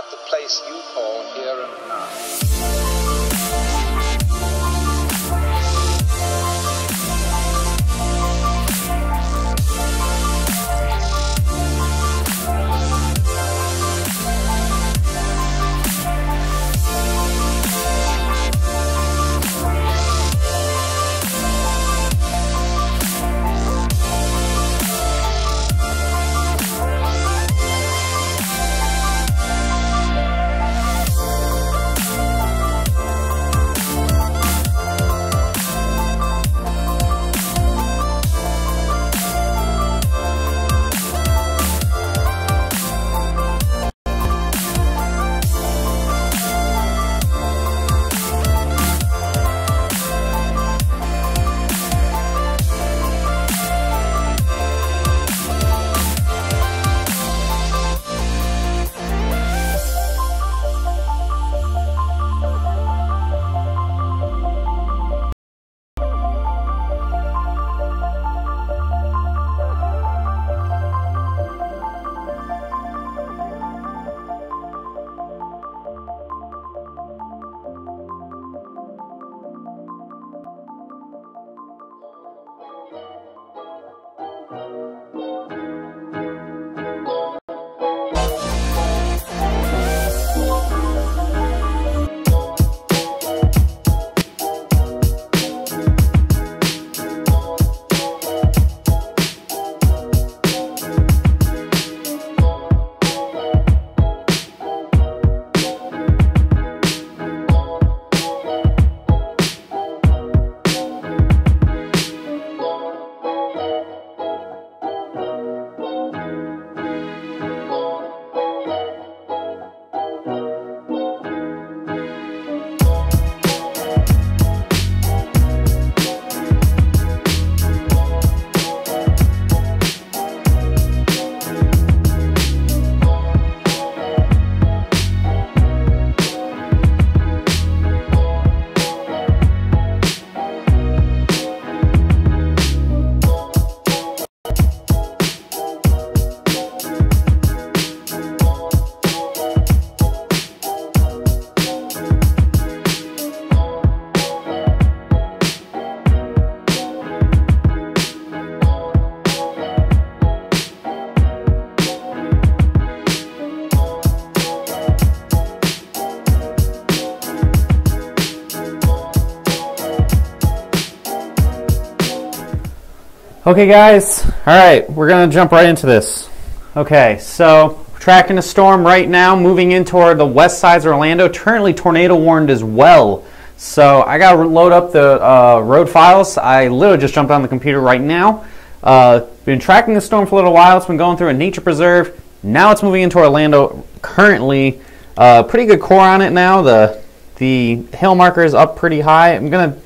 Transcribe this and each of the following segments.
at the place you call here and now. Okay guys, alright, we're going to jump right into this. Okay, so we're tracking a storm right now, moving in toward the west sides of Orlando, currently tornado warned as well. So I got to load up the road files. I literally just jumped on the computer right now. Been tracking the storm for a little while. It's been going through a nature preserve. Now it's moving into Orlando. Currently, pretty good core on it now. The hail marker is up pretty high. I'm going to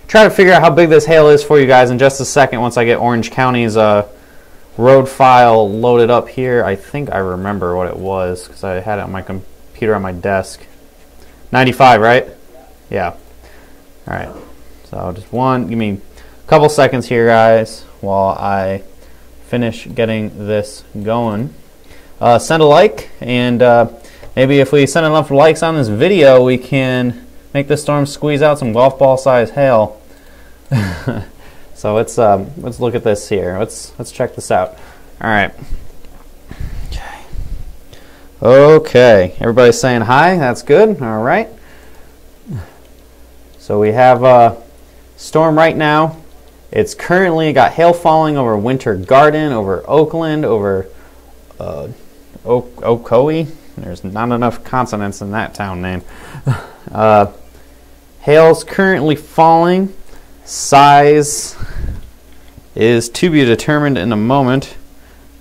try to figure out how big this hail is for you guys in just a second once I get Orange County's road file loaded up here. I think I remember what it was because I had it on my computer on my desk. 95, right? Yeah. All right. So just give me a couple seconds here, guys, while I finish getting this going. Send a like, and maybe if we send enough likes on this video, we can make the storm squeeze out some golf ball size hail. So let's look at this here. Let's check this out. All right. Okay. Everybody's saying hi. That's good. All right. So we have a storm right now. It's currently got hail falling over Winter Garden, over Oakland, over Ocoee. There's not enough consonants in that town name. Hail's currently falling. Size is to be determined in a moment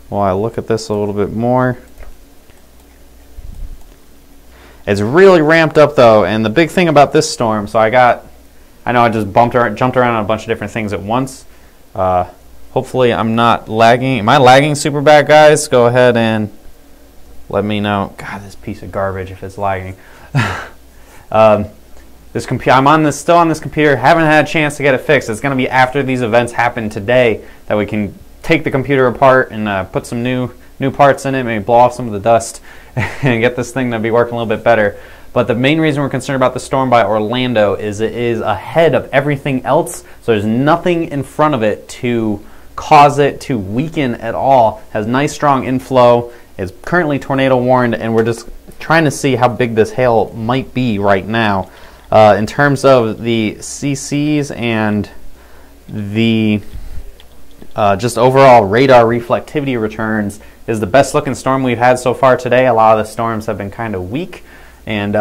while I look at this a little bit more. It's really ramped up though, and the big thing about this storm, so I know I just jumped around on a bunch of different things at once. Hopefully I'm not lagging. Am I lagging super bad, guys? Go ahead and let me know. God, this piece of garbage if it's lagging. I'm still on this computer. Haven't had a chance to get it fixed. It's going to be after these events happen today that we can take the computer apart and put some new parts in it, maybe blow off some of the dust, and get this thing to be working a little bit better. But the main reason we're concerned about the storm by Orlando is it is ahead of everything else, so there's nothing in front of it to cause it to weaken at all. Has nice strong inflow, is currently tornado warned, and we're just trying to see how big this hail might be right now. In terms of the CCs and the just overall radar reflectivity returns, is the best looking storm we've had so far today. A lot of the storms have been kind of weak, and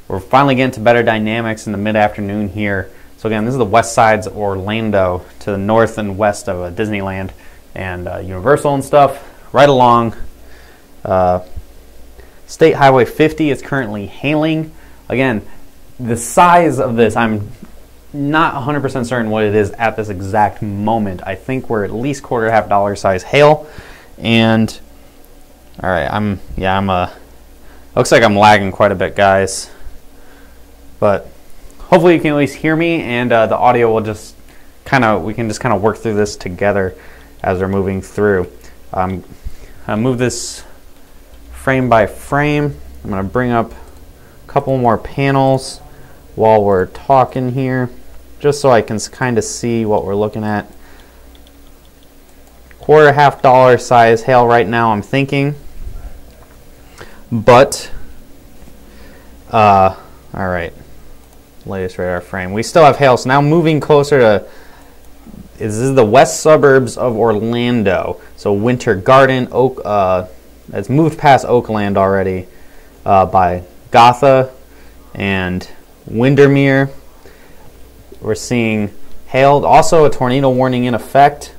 we're finally getting to better dynamics in the mid-afternoon here. So again, this is the west sides of Orlando to the north and west of Disneyland and Universal and stuff. Right along State Highway 50 is currently hailing. Again, the size of this, I'm not 100% certain what it is at this exact moment. I think we're at least $250 size hail. And all right, looks like I'm lagging quite a bit, guys. But hopefully you can at least hear me, and the audio will just we can just kind of work through this together as we're moving through. I move this frame by frame. I'm going to bring up a couple more panels while we're talking here, just so I can kind of see what we're looking at. $250 size hail right now, I'm thinking. But, all right, latest radar frame. We still have hail, so now moving closer to, this is the west suburbs of Orlando. So Winter Garden, it's moved past Oakland already by Gotha and Windermere. We're seeing hail, also a tornado warning in effect.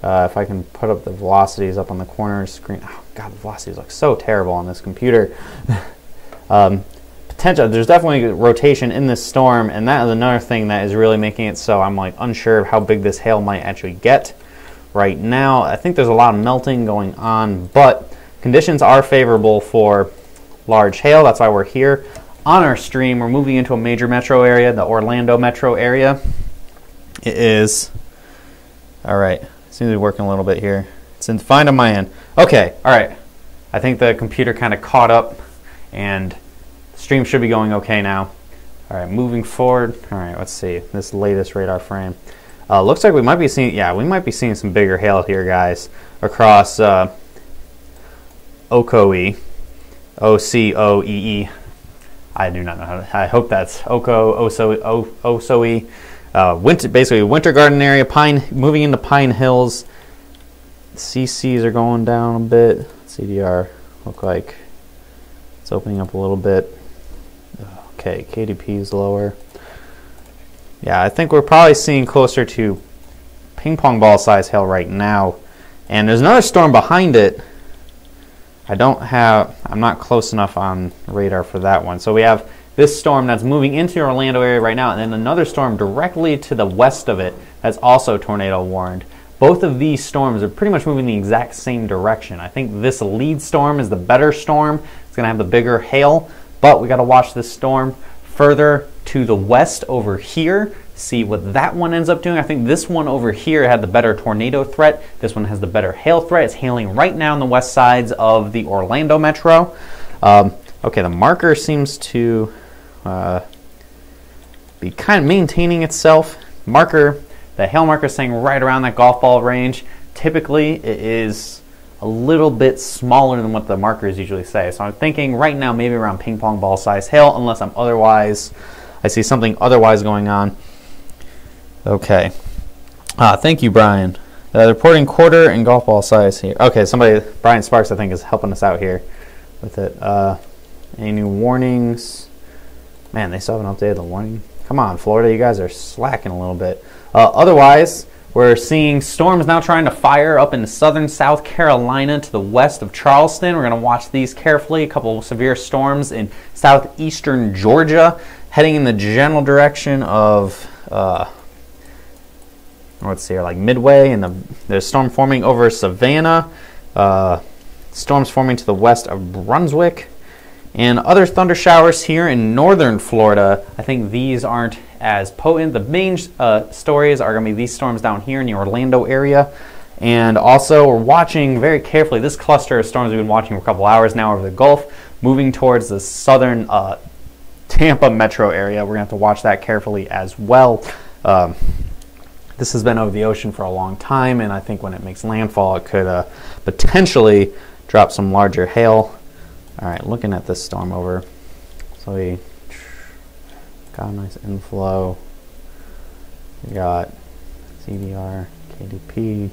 If I can put up the velocities up on the corner screen. Oh God, the velocities look so terrible on this computer. There's definitely rotation in this storm, and that is another thing that is really making it so I'm like unsure of how big this hail might actually get right now. I think there's a lot of melting going on, but conditions are favorable for large hail. That's why we're here on our stream. We're moving into a major metro area, the Orlando metro area. It is, all right, seems to be working a little bit here. It's fine on my end. Okay, all right. I think the computer kind of caught up, and the stream should be going okay now. All right, moving forward. All right, let's see this latest radar frame. Looks like we might be seeing some bigger hail here, guys, across Ocoee, O-C-O-E-E. I do not know how to, I hope that's Ocoee. Basically Winter Garden area, moving into Pine Hills. CCs are going down a bit. CDR look like it's opening up a little bit. Okay, KDP is lower. Yeah, I think we're probably seeing closer to ping pong ball size hail right now. And there's another storm behind it. I'm not close enough on radar for that one. So we have this storm that's moving into the Orlando area right now, and then another storm directly to the west of it that's also tornado warned. Both of these storms are pretty much moving the exact same direction. I think this lead storm is the better storm. It's going to have the bigger hail, but we got to watch this storm further to the west over here, see what that one ends up doing. I think this one over here had the better tornado threat. This one has the better hail threat. It's hailing right now on the west sides of the Orlando metro. Okay, the marker seems to be kind of maintaining itself. The hail marker is staying right around that golf ball range. Typically, it is a little bit smaller than what the markers usually say. So I'm thinking right now maybe around ping pong ball size hail, unless I see something otherwise going on. Okay. Thank you, Brian. Reporting quarter and golf ball size here. Okay, Brian Sparks, I think, is helping us out here with it. Any new warnings? Man, they still haven't updated the warning. Come on, Florida, you guys are slacking a little bit. Otherwise, we're seeing storms now trying to fire up into southern South Carolina to the west of Charleston. We're going to watch these carefully. A couple of severe storms in southeastern Georgia, heading in the general direction of, let's see here, like Midway, and there's storm forming over Savannah. Storms forming to the west of Brunswick. And other thunder showers here in northern Florida. I think these aren't as potent. The main stories are going to be these storms down here in the Orlando area. And also, we're watching very carefully this cluster of storms we've been watching for a couple hours now over the Gulf, moving towards the southern Tampa metro area. We're going to have to watch that carefully as well. This has been over the ocean for a long time, and I think when it makes landfall, it could potentially drop some larger hail. All right, looking at this storm over. So we got a nice inflow. We got CDR, KDP,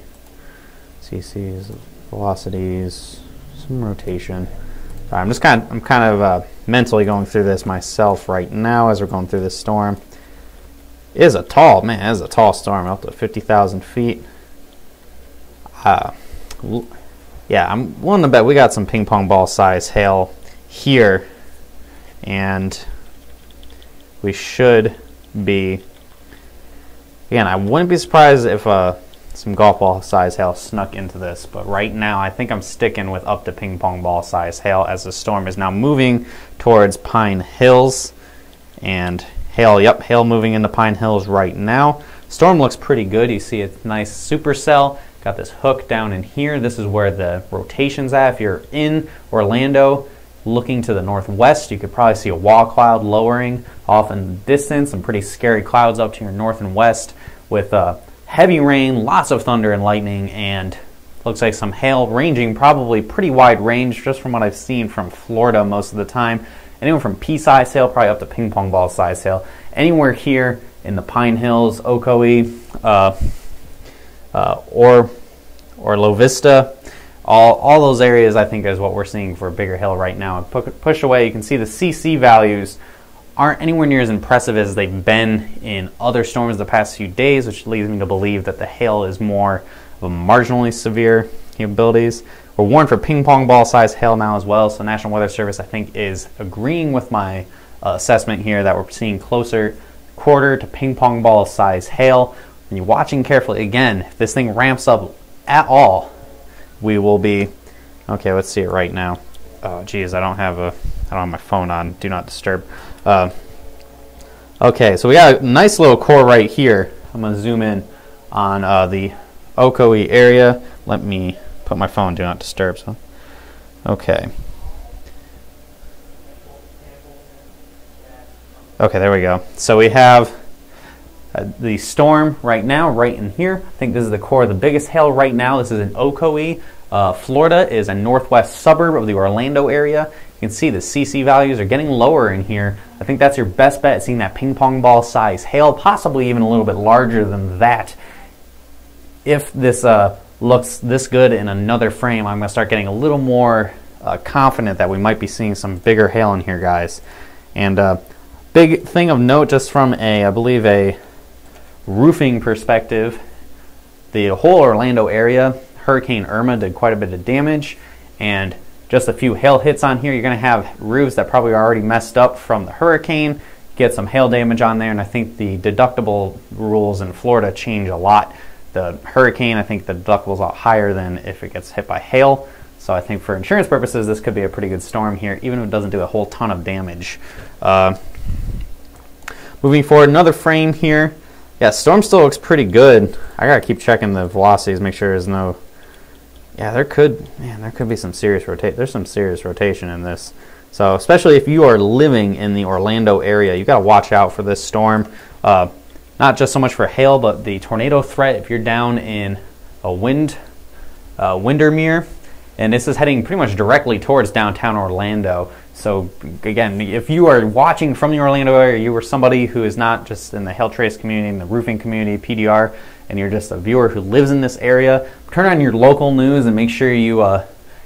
CCs, velocities, some rotation. Right, I'm kind of mentally going through this myself right now as we're going through this storm. It is a tall storm, up to 50,000 feet. Yeah, I'm willing to bet we got some ping pong ball size hail here, and we should be. Again, I wouldn't be surprised if some golf ball size hail snuck into this, but right now I think I'm sticking with up to ping pong ball size hail as the storm is now moving towards Pine Hills. And hail moving into Pine Hills right now. Storm looks pretty good. You see a nice supercell. Got this hook down in here. This is where the rotation's at. If you're in Orlando looking to the northwest, you could probably see a wall cloud lowering off in the distance. Some pretty scary clouds up to your north and west with heavy rain, lots of thunder and lightning, and looks like some hail ranging probably pretty wide range just from what I've seen from Florida most of the time. Anywhere from pea-size hail probably up to ping pong ball size hail. Anywhere here in the Pine Hills, Ocoee, or La Vista, all those areas I think is what we're seeing for bigger hail right now. Push away, you can see the CC values aren't anywhere near as impressive as they've been in other storms the past few days, which leads me to believe that the hail is more of a marginally severe capabilities. We're warned for ping pong ball size hail now as well, so National Weather Service I think is agreeing with my assessment here that we're seeing closer quarter to ping pong ball size hail. When you're watching carefully, again, if this thing ramps up at all, we will be, okay, let's see it right now. Oh geez, I don't have my phone on, do not disturb. Okay, so we got a nice little core right here. I'm gonna zoom in on the Ocoee area. Let me put my phone do not disturb. So, okay. Okay, there we go. So we have the storm right now, right in here. I think this is the core of the biggest hail right now. This is in Ocoee. Florida is a northwest suburb of the Orlando area. You can see the CC values are getting lower in here. I think that's your best bet at seeing that ping pong ball size hail, possibly even a little bit larger than that. If this looks this good in another frame, I'm going to start getting a little more confident that we might be seeing some bigger hail in here, guys. And big thing of note, just from I believe a roofing perspective, the whole Orlando area, Hurricane Irma did quite a bit of damage, and just a few hail hits on here, you're going to have roofs that probably are already messed up from the hurricane, get some hail damage on there, and I think the deductible rules in Florida change a lot. The hurricane, I think the deductible is a lot higher than if it gets hit by hail. So I think for insurance purposes, this could be a pretty good storm here, even if it doesn't do a whole ton of damage. Moving forward, another frame here. Yeah, storm still looks pretty good. I gotta keep checking the velocities, make sure there's no. Yeah, there could be some serious rotation. There's some serious rotation in this. So especially if you are living in the Orlando area, you gotta watch out for this storm. Not just so much for hail, but the tornado threat if you're down in a Windermere, and this is heading pretty much directly towards downtown Orlando. So again, if you are watching from the Orlando area, you are somebody who is not just in the hail trace community, in the roofing community, PDR, and you're just a viewer who lives in this area, turn on your local news and make sure you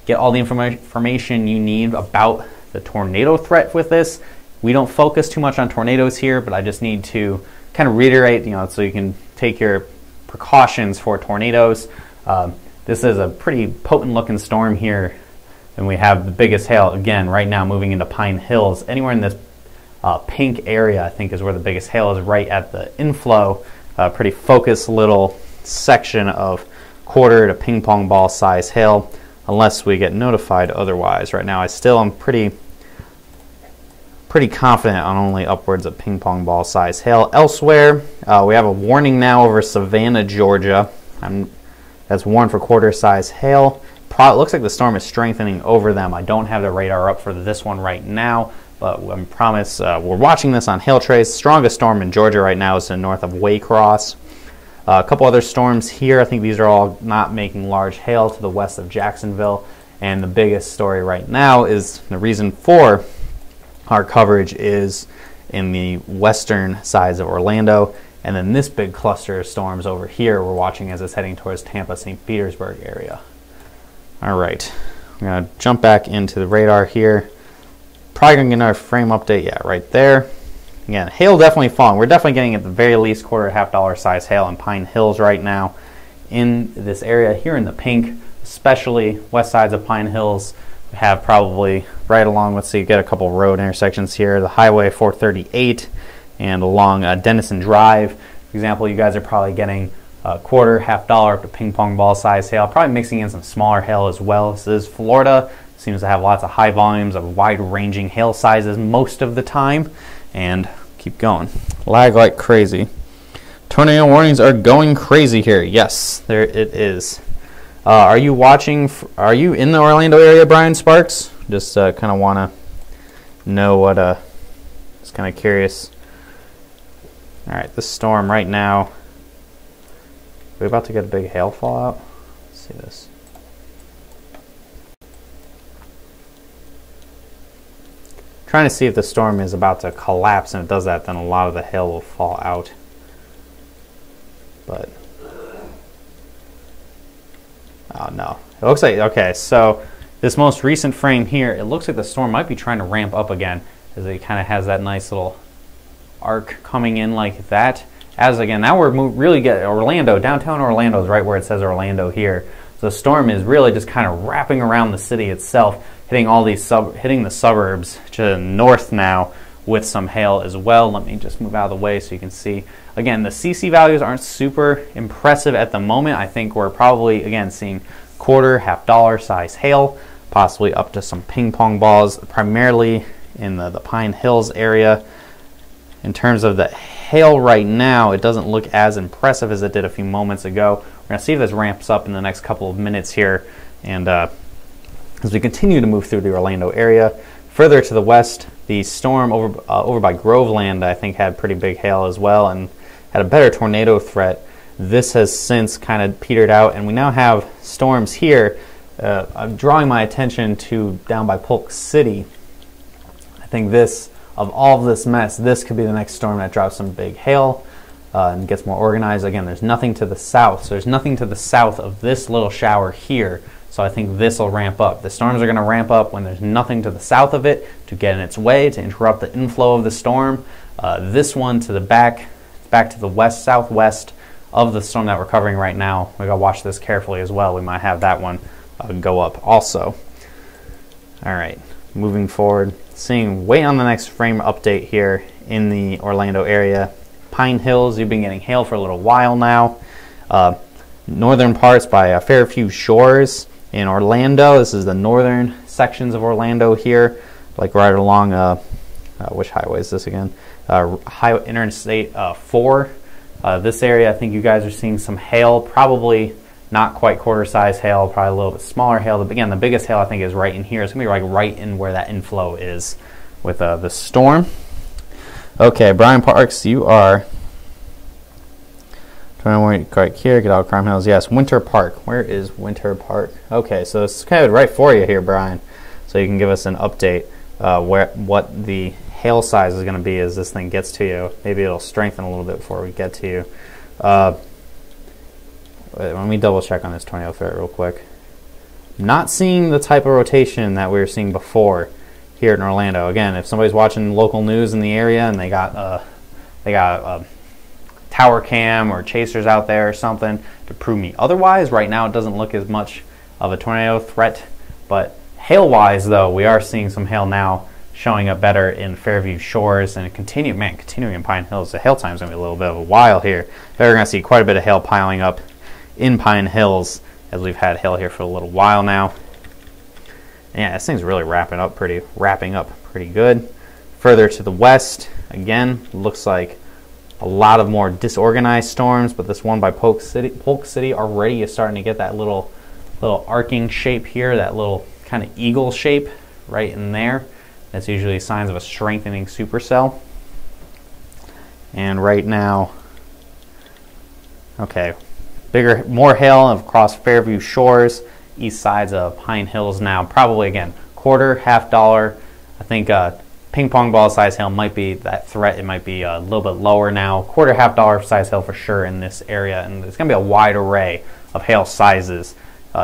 get all the information you need about the tornado threat with this. We don't focus too much on tornadoes here, but I just need to kind of reiterate, so you can take your precautions for tornadoes. This is a pretty potent looking storm here, and we have the biggest hail again right now moving into Pine Hills. Anywhere in this pink area I think is where the biggest hail is, right at the inflow. Pretty focused little section of quarter to ping pong ball size hail, unless we get notified otherwise. Right now I still am pretty confident on only upwards of ping pong ball size hail. Elsewhere, we have a warning now over Savannah, Georgia. That's that's warned for quarter-size hail. It looks like the storm is strengthening over them. I don't have the radar up for this one right now, but I promise we're watching this on Hail Trace. Strongest storm in Georgia right now is to the north of Waycross. A couple other storms here. I think these are all not making large hail to the west of Jacksonville. And the biggest story right now is the reason for our coverage is in the western sides of Orlando. And then this big cluster of storms over here we're watching as it's heading towards Tampa, St. Petersburg area. All right, I'm going to jump back into the radar here. Probably going to get another frame update. Yeah, right there. Again, hail definitely falling. We're definitely getting at the very least $250 size hail in Pine Hills right now. In this area here in the pink, especially west sides of Pine Hills, we have probably right along, let's see, get a couple road intersections here. The Highway 438 and along Denison Drive. For example, you guys are probably getting a quarter, $50 up to ping pong ball size hail, probably mixing in some smaller hail as well. This is Florida. Seems to have lots of high volumes of wide-ranging hail sizes most of the time. And keep going. Lag like crazy. Tornado warnings are going crazy here. Yes, there it is. Are you watching? Are you in the Orlando area, Brian Sparks? Just kind of want to know what. Just kind of curious. All right, this storm right now. We're about to get a big hail fallout. Let's see this. Trying to see if the storm is about to collapse, and if it does that, then a lot of the hail will fall out. But oh no, it looks like, okay, so this most recent frame here, it looks like the storm might be trying to ramp up again, as it kind of has that nice little arc coming in like that. As again, now we're really getting Orlando, downtown Orlando is right where it says Orlando here. So the storm is really just kind of wrapping around the city itself, hitting all these hitting the suburbs to the north now with some hail as well. Let me just move out of the way so you can see. Again, the CC values aren't super impressive at the moment. I think we're probably, again, seeing quarter, $50 size hail, possibly up to some ping pong balls, primarily in the Pine Hills area. In terms of the hail right now, it doesn't look as impressive as it did a few moments ago. We're going to see if this ramps up in the next couple of minutes here. And as we continue to move through the Orlando area, further to the west, the storm over by Groveland, I think, had pretty big hail as well and had a better tornado threat. This has since kind of petered out, and we now have storms here. I'm drawing my attention to down by Polk City. I think this, of all of this mess, this could be the next storm that drops some big hail and gets more organized. Again, there's nothing to the south, so there's nothing to the south of this little shower here. So I think this will ramp up. The storms are going to ramp up when there's nothing to the south of it to get in its way, to interrupt the inflow of the storm. This one to the back to the west, southwest of the storm that we're covering right now. We gotta watch this carefully as well. We might have that one go up also. All right, moving forward, wait on the next frame update here in the Orlando area. Pine Hills, you've been getting hail for a little while now. Northern parts by Fairview Shores in Orlando. This is the northern sections of Orlando here, like right along, which highway is this again? Interstate 4. This area, I think you guys are seeing some hail, probably not quite quarter size hail, probably a little bit smaller hail. But again, the biggest hail I think is right in here. It's gonna be like right in where that inflow is with the storm. Okay, Brian Parks, you are trying to right here, get out of Crime Hills. Yes, Winter Park. Where is Winter Park? Okay, so it's kind of right for you here, Brian. So you can give us an update what the hail size is going to be as this thing gets to you. Maybe it'll strengthen a little bit before we get to you. Let me double check on this tornado threat real quick. Not seeing the type of rotation that we were seeing before here in Orlando. Again, if somebody's watching local news in the area and they got tower cam or chasers out there or something to prove me otherwise, right now it doesn't look as much of a tornado threat. But hail wise though, we are seeing some hail now showing up better in Fairview Shores, and continuing in Pine Hills. The hail time's gonna be a little bit of a while here. We're gonna see quite a bit of hail piling up in Pine Hills as we've had hail here for a little while now. And yeah, this thing's really wrapping up pretty good. Further to the west, again, looks like a lot of more disorganized storms, but this one by Polk City already is starting to get that little arcing shape here, that little kind of eagle shape right in there. That's usually signs of a strengthening supercell. And right now, okay, more hail across Fairview Shores, east sides of Pine Hills now. Probably again, quarter, $50. I think ping pong ball size hail might be that threat. It might be a little bit lower now. Quarter, $50 size hail for sure in this area, and it's going to be a wide array of hail sizes.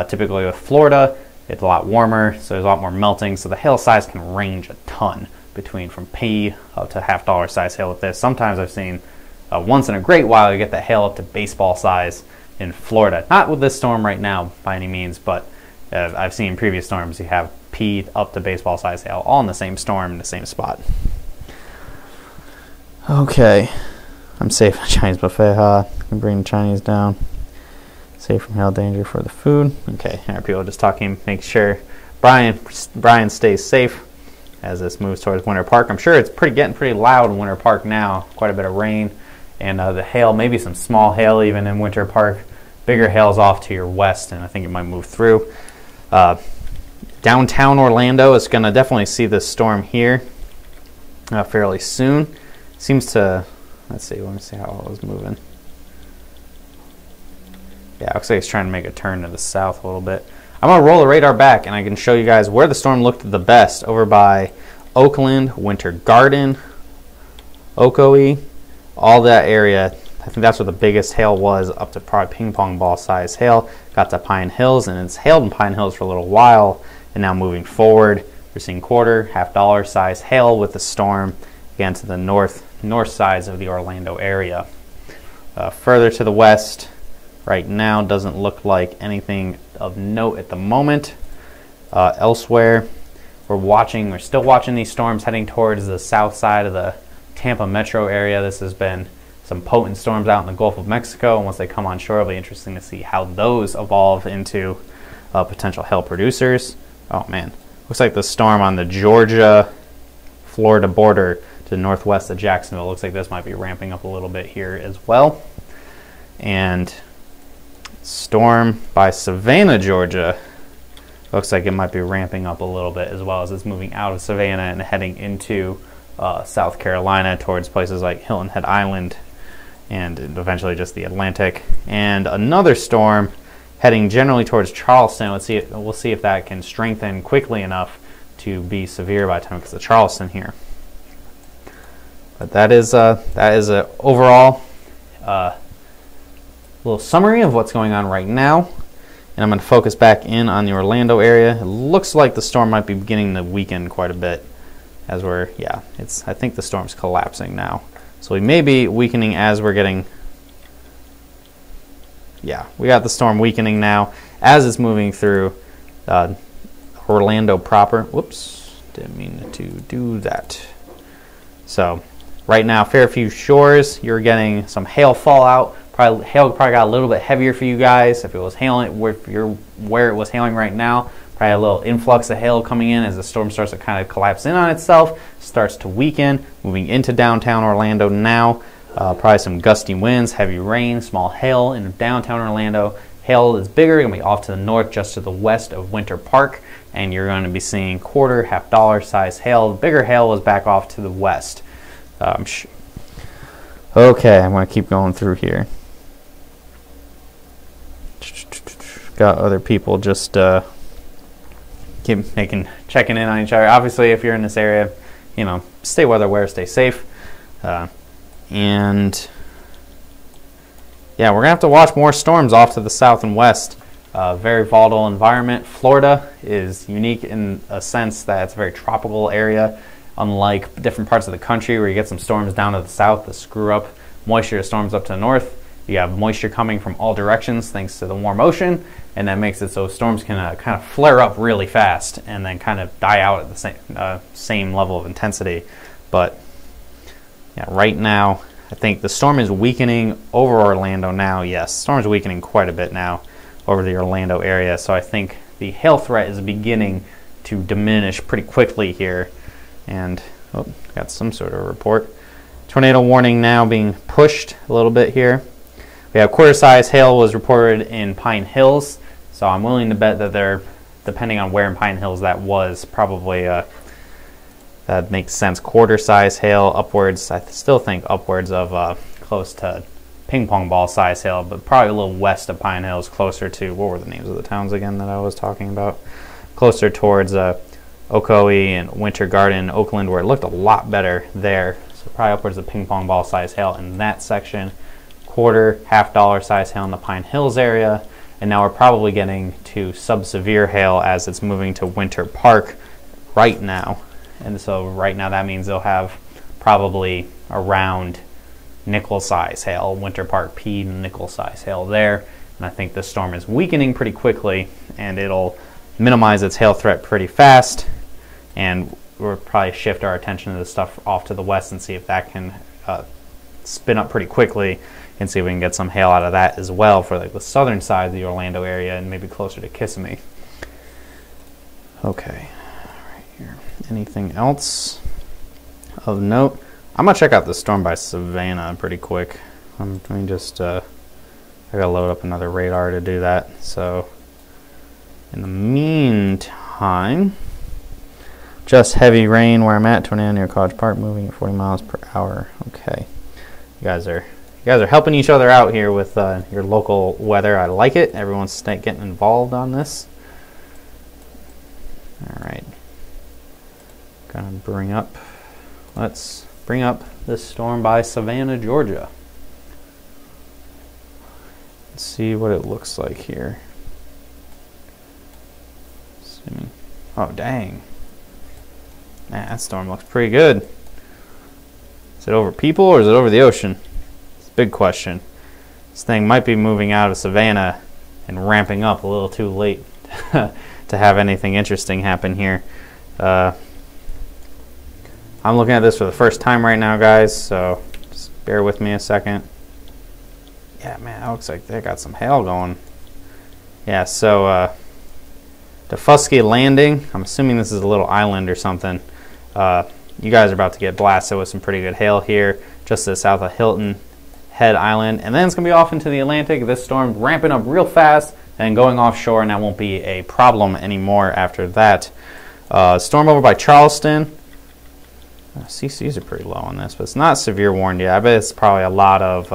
Typically with Florida, it's a lot warmer, so there's a lot more melting, so the hail size can range a ton between from P up to $50 size hail with this. Sometimes I've seen once in a great while you get the hail up to baseball size in Florida. Not with this storm right now by any means, but I've seen previous storms you have P up to baseball size hail all in the same storm in the same spot. Okay, I'm safe at Chinese buffet. I can bring the Chinese down. Safe from hail danger for the food. Okay, here people just talking. Make sure Brian stays safe as this moves towards Winter Park. I'm sure it's getting pretty loud in Winter Park now. Quite a bit of rain and the hail, maybe some small hail even in Winter Park. Bigger hail's off to your west, and I think it might move through. Downtown Orlando is going to definitely see this storm here fairly soon. Seems to, let's see, let me see how it was moving. Yeah, it looks like it's trying to make a turn to the south a little bit. I'm going to roll the radar back, and I can show you guys where the storm looked the best over by Oakland, Winter Garden, Ocoee, all that area. I think that's where the biggest hail was, up to probably ping pong ball size hail. Got to Pine Hills, and it's hailed in Pine Hills for a little while, and now moving forward, we're seeing quarter, $50 size hail with the storm, again to the north sides of the Orlando area. Further to the west, right now doesn't look like anything of note at the moment. Elsewhere, we're still watching these storms heading towards the south side of the Tampa metro area. This has been some potent storms out in the Gulf of Mexico, and once they come on shore, it'll be interesting to see how those evolve into potential hail producers. Oh man, looks like the storm on the Georgia-Florida border to the northwest of Jacksonville. Looks like this might be ramping up a little bit here as well. And storm by Savannah, Georgia, looks like it might be ramping up a little bit as well as it's moving out of Savannah and heading into South Carolina towards places like Hilton Head Island and eventually just the Atlantic. And another storm heading generally towards Charleston. We'll see if that can strengthen quickly enough to be severe by the time it gets to Charleston here. But that is a overall little summary of what's going on right now. And I'm going to focus back in on the Orlando area. It looks like the storm might be beginning to weaken quite a bit as I think the storm's collapsing now. So we may be weakening as we're getting, we got the storm weakening now as it's moving through Orlando proper. Whoops, didn't mean to do that. So right now, Fairview Shores, you're getting some hail fallout. Hail probably got a little bit heavier for you guys. If it was hailing, where it was hailing right now, probably a little influx of hail coming in as the storm starts to kind of collapse in on itself, starts to weaken, moving into downtown Orlando now. Probably some gusty winds, heavy rain, small hail in downtown Orlando. Hail is bigger, going to be off to the north, just to the west of Winter Park, and you're going to be seeing quarter, $50 size hail. The bigger hail is back off to the west. Okay, I'm going to keep going through here. Got other people just keep checking in on each other. Obviously, if you're in this area, stay weather aware, stay safe, and we're gonna have to watch more storms off to the south and west. Very volatile environment. Florida is unique in a sense that it's a very tropical area, unlike different parts of the country where you get some storms down to the south that screw up moisture. Storms up to the north. You have moisture coming from all directions thanks to the warm ocean, and that makes it so storms can kind of flare up really fast and then kind of die out at the same level of intensity. But right now, I think the storm is weakening over Orlando now. Yes, the storm is weakening quite a bit now over the Orlando area, so I think the hail threat is beginning to diminish pretty quickly here. And got some sort of report. Tornado warning now being pushed a little bit here. We have quarter-size hail was reported in Pine Hills, so I'm willing to bet that they're, depending on where in Pine Hills that was, probably that makes sense. Quarter-size hail upwards, I still think upwards of close to ping pong ball size hail, but probably a little west of Pine Hills, closer to, what were the names of the towns again that I was talking about? Closer towards Ocoee and Winter Garden, Oakland, where it looked a lot better there. So probably upwards of ping pong ball size hail in that section. Quarter, $half size hail in the Pine Hills area. And now we're probably getting to sub-severe hail as it's moving to Winter Park right now. And so right now that means they'll have probably around nickel size hail, Winter Park P nickel size hail there. And I think the storm is weakening pretty quickly, and it'll minimize its hail threat pretty fast. And we'll probably shift our attention to the stuff off to the west and see if that can spin up pretty quickly, and see if we can get some hail out of that as well for like the southern side of the Orlando area and maybe closer to Kissimmee. Okay, right here. Anything else of note? I'm gonna check out the storm by Savannah pretty quick. Let me just I gotta load up another radar to do that. So in the meantime, just heavy rain where I'm at. Tornado near College Park, moving at 40 miles per hour. Okay, you guys are helping each other out here with your local weather. I like it. Everyone's getting involved on this. All right, gonna bring up. Let's bring up this storm by Savannah, Georgia. Let's see what it looks like here. Oh dang! Man, that storm looks pretty good. Is it over people or is it over the ocean? It's a big question. This thing might be moving out of Savannah and ramping up a little too late to have anything interesting happen here. I'm looking at this for the first time right now, guys, so just bear with me a second. Yeah, man, that looks like they got some hail going. Yeah, so Daufuskie Landing, I'm assuming this is a little island or something. You guys are about to get blasted with some pretty good hail here, just to the south of Hilton Head Island. And then it's going to be off into the Atlantic. This storm ramping up real fast and going offshore, and that won't be a problem anymore after that. Storm over by Charleston. CCs are pretty low on this, but it's not severe warned yet. I bet it's probably a lot of,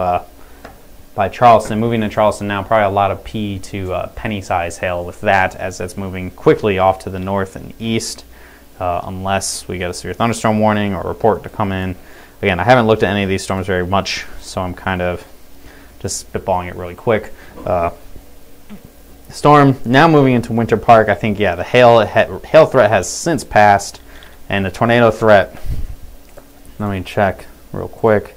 by Charleston, moving to Charleston now, probably a lot of P to penny size hail with that, as it's moving quickly off to the north and east, unless we get a severe thunderstorm warning or report to come in. Again, I haven't looked at any of these storms very much, so I'm kind of just spitballing it really quick. Storm now moving into Winter Park. I think, yeah, the hail threat has since passed, and the tornado threat, let me check real quick.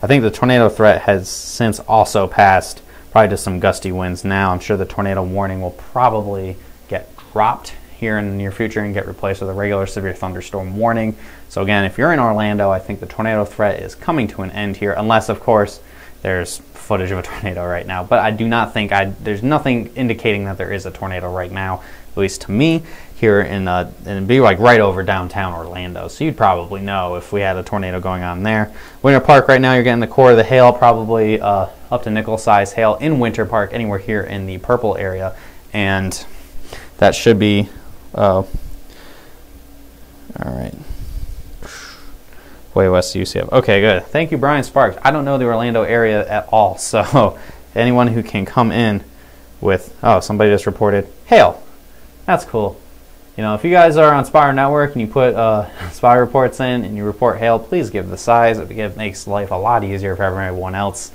I think the tornado threat has since also passed, probably just some gusty winds now. I'm sure the tornado warning will probably get dropped here in the near future and get replaced with a regular severe thunderstorm warning. So again, if you're in Orlando, I think the tornado threat is coming to an end here, unless, of course, there's footage of a tornado right now. But I do not think, there's nothing indicating that there is a tornado right now, at least to me, here in it'd be like right over downtown Orlando. So you'd probably know if we had a tornado going on there. Winter Park right now, you're getting the core of the hail, probably up to nickel size hail in Winter Park, anywhere here in the purple area. And that should be, all right. Way west of UCF. Okay, good. Thank you, Brian Sparks. I don't know the Orlando area at all, so anyone who can come in with, oh, somebody just reported hail. That's cool. You know, if you guys are on Spire Network and you put Spire reports in and you report hail, please give the size. It makes life a lot easier for everyone else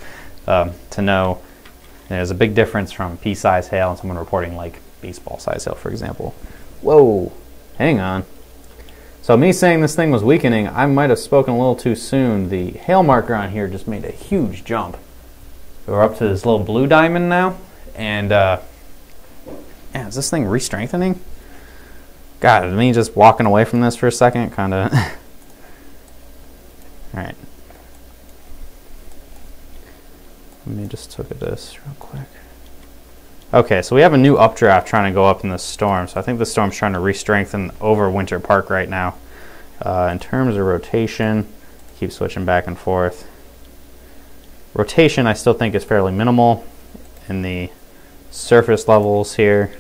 to know. There's a big difference from pea-size hail and someone reporting like baseball size hail, for example. Whoa, hang on. So me saying this thing was weakening, I might have spoken a little too soon. The hail marker on here just made a huge jump. We're up to this little blue diamond now, and yeah, is this thing re-strengthening? God, me just walking away from this for a second, kind of. All right. Let me just look at this real quick. Okay, so we have a new updraft trying to go up in the storm. So I think the storm's trying to re-strengthen over Winter Park right now. In terms of rotation Keep switching back and forth. Rotation I still think is fairly minimal in the surface levels here,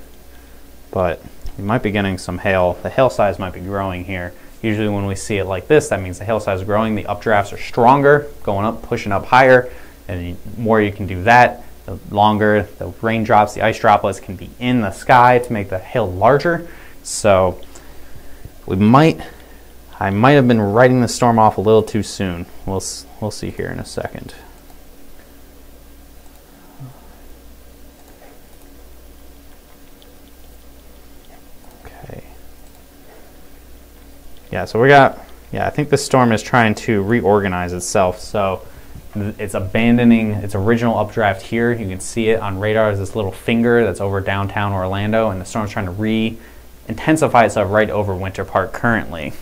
but you might be getting some hail. The hail size might be growing here. Usually when we see it like this, that means the hail size is growing, the updrafts are stronger, going up, pushing up higher, and the more you can do that, the longer the raindrops, the ice droplets can be in the sky to make the hail larger. So I might have been writing the storm off a little too soon. We'll see here in a second. Okay. Yeah, so I think the storm is trying to reorganize itself. So it's abandoning its original updraft here. You can see it on radar as this little finger that's over downtown Orlando, and the storm's trying to re-intensify itself right over Winter Park currently.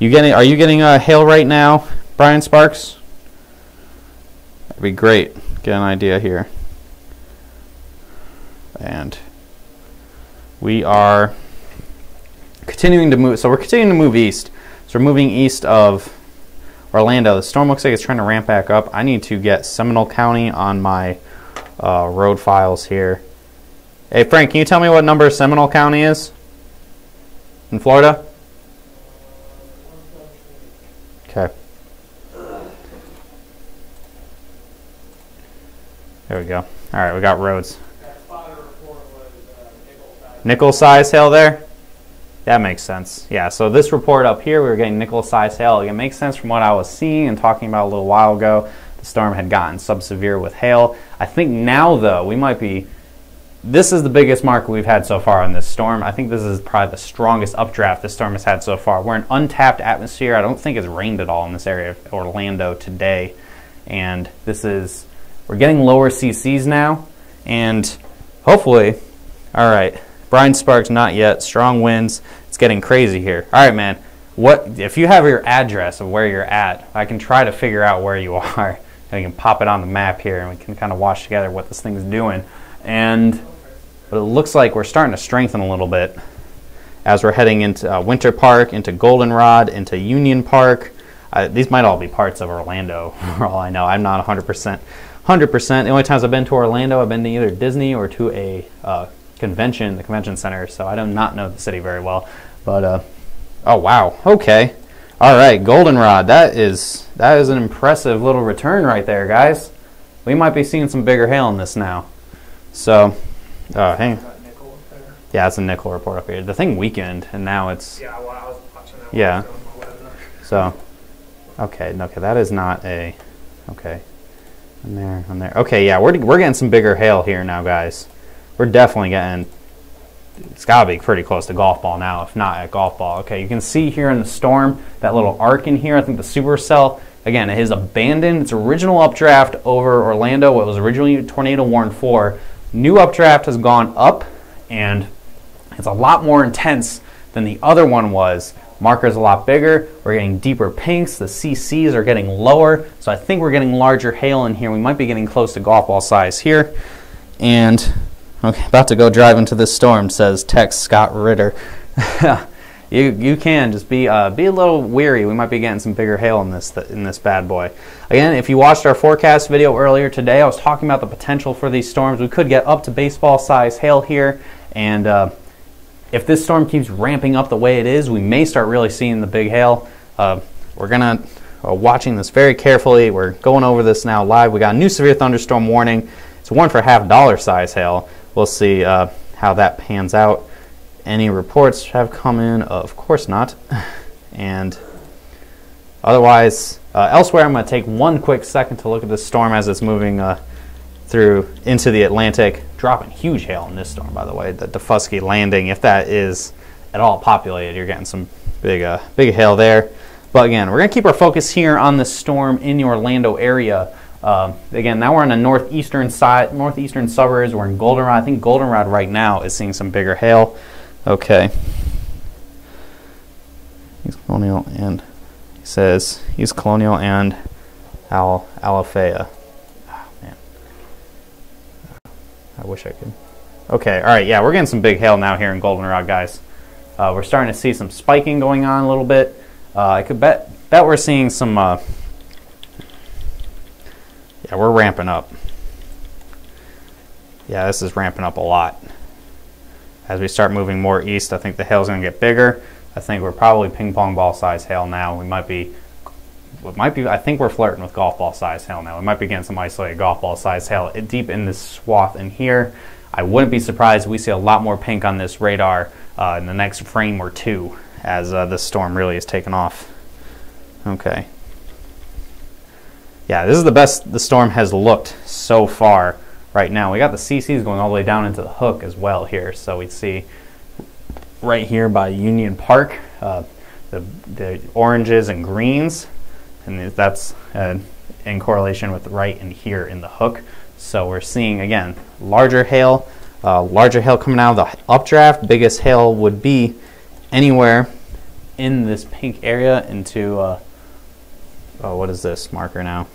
Are you getting hail right now, Brian Sparks? That'd be great. Get an idea here. And we are continuing to move. So we're continuing to move east. So we're moving east of Orlando. The storm looks like it's trying to ramp back up. I need to get Seminole County on my road files here. Hey Frank, can you tell me what number Seminole County is in Florida? Okay. There we go. All right, we got roads. Nickel size hail there? That makes sense. Yeah, so this report up here, we were getting nickel size hail. It makes sense from what I was seeing and talking about a little while ago. The storm had gotten sub-severe with hail. I think now, though, we might be... This is the biggest mark we've had so far in this storm. I think this is probably the strongest updraft this storm has had so far. We're in untapped atmosphere. I don't think it's rained at all in this area of Orlando today. And we're getting lower CCs now. And hopefully, all right, Brian Sparks, not yet. Strong winds. It's getting crazy here. All right, man. If you have your address of where you're at, I can try to figure out where you are. And we can pop it on the map here, and we can kind of watch together what this thing's doing. But it looks like we're starting to strengthen a little bit as we're heading into Winter Park, into Goldenrod, into Union Park. These might all be parts of Orlando, for all I know. I'm not 100%. The only times I've been to Orlando, I've been to either Disney or to a convention, the convention center. So I do not know the city very well. But oh wow, okay, all right, Goldenrod. That is an impressive little return right there, guys. We might be seeing some bigger hail in this now. So, hang on. Yeah, it's a nickel report up here. The thing weakened, and now it's... Yeah, well, I was watching that. Yeah. So, okay, that is not a... Okay. On there. Okay, yeah, we're getting some bigger hail here now, guys. We're definitely getting... It's got to be pretty close to golf ball now, if not at golf ball. Okay, you can see here in the storm, that little arc in here, I think the supercell, again, it has abandoned its original updraft over Orlando, what was originally tornado warned for. New updraft has gone up, and it's a lot more intense than the other one was. Marker's a lot bigger. We're getting deeper pinks. The CCs are getting lower, so I think we're getting larger hail in here. We might be getting close to golf ball size here. And, okay, about to go drive into this storm, says text Scott Ritter. You can just be a little weary. We might be getting some bigger hail in this bad boy. Again, if you watched our forecast video earlier today, I was talking about the potential for these storms. We could get up to baseball size hail here, and if this storm keeps ramping up the way it is, we may start really seeing the big hail. We're watching this very carefully. We're going over this now live. We got a new severe thunderstorm warning. It's one for $50 size hail. We'll see how that pans out. Any reports have come in? Of course not. And otherwise, elsewhere, I'm going to take one quick second to look at this storm as it's moving through into the Atlantic. Dropping huge hail in this storm, by the way. The Daufuskie Landing, if that is at all populated, you're getting some big hail there. But again, we're going to keep our focus here on this storm in the Orlando area. Again, now we're on the northeastern suburbs. We're in Goldenrod. I think Goldenrod right now is seeing some bigger hail. Okay. He's Colonial, and he says he's Colonial and Alafaya. Oh, man. I wish I could. Okay, all right, yeah, we're getting some big hail now here in Goldenrod, guys. We're starting to see some spiking going on a little bit. I could bet bet we're seeing some, yeah, we're ramping up. Yeah, this is ramping up a lot. As we start moving more east, I think the hail's going to get bigger. I think we're probably ping pong ball size hail now. We might be, I think we're flirting with golf ball size hail now. We might be getting some isolated golf ball size hail deep in this swath in here. I wouldn't be surprised if we see a lot more pink on this radar in the next frame or two as this storm really is taking off. Okay. Yeah, this is the best the storm has looked so far right now. We got the CCs going all the way down into the hook as well here. So we see right here by Union Park, the oranges and greens, and that's in correlation with right in here in the hook. So we're seeing, again, larger hail coming out of the updraft. Biggest hail would be anywhere in this pink area into, oh, what is this marker now?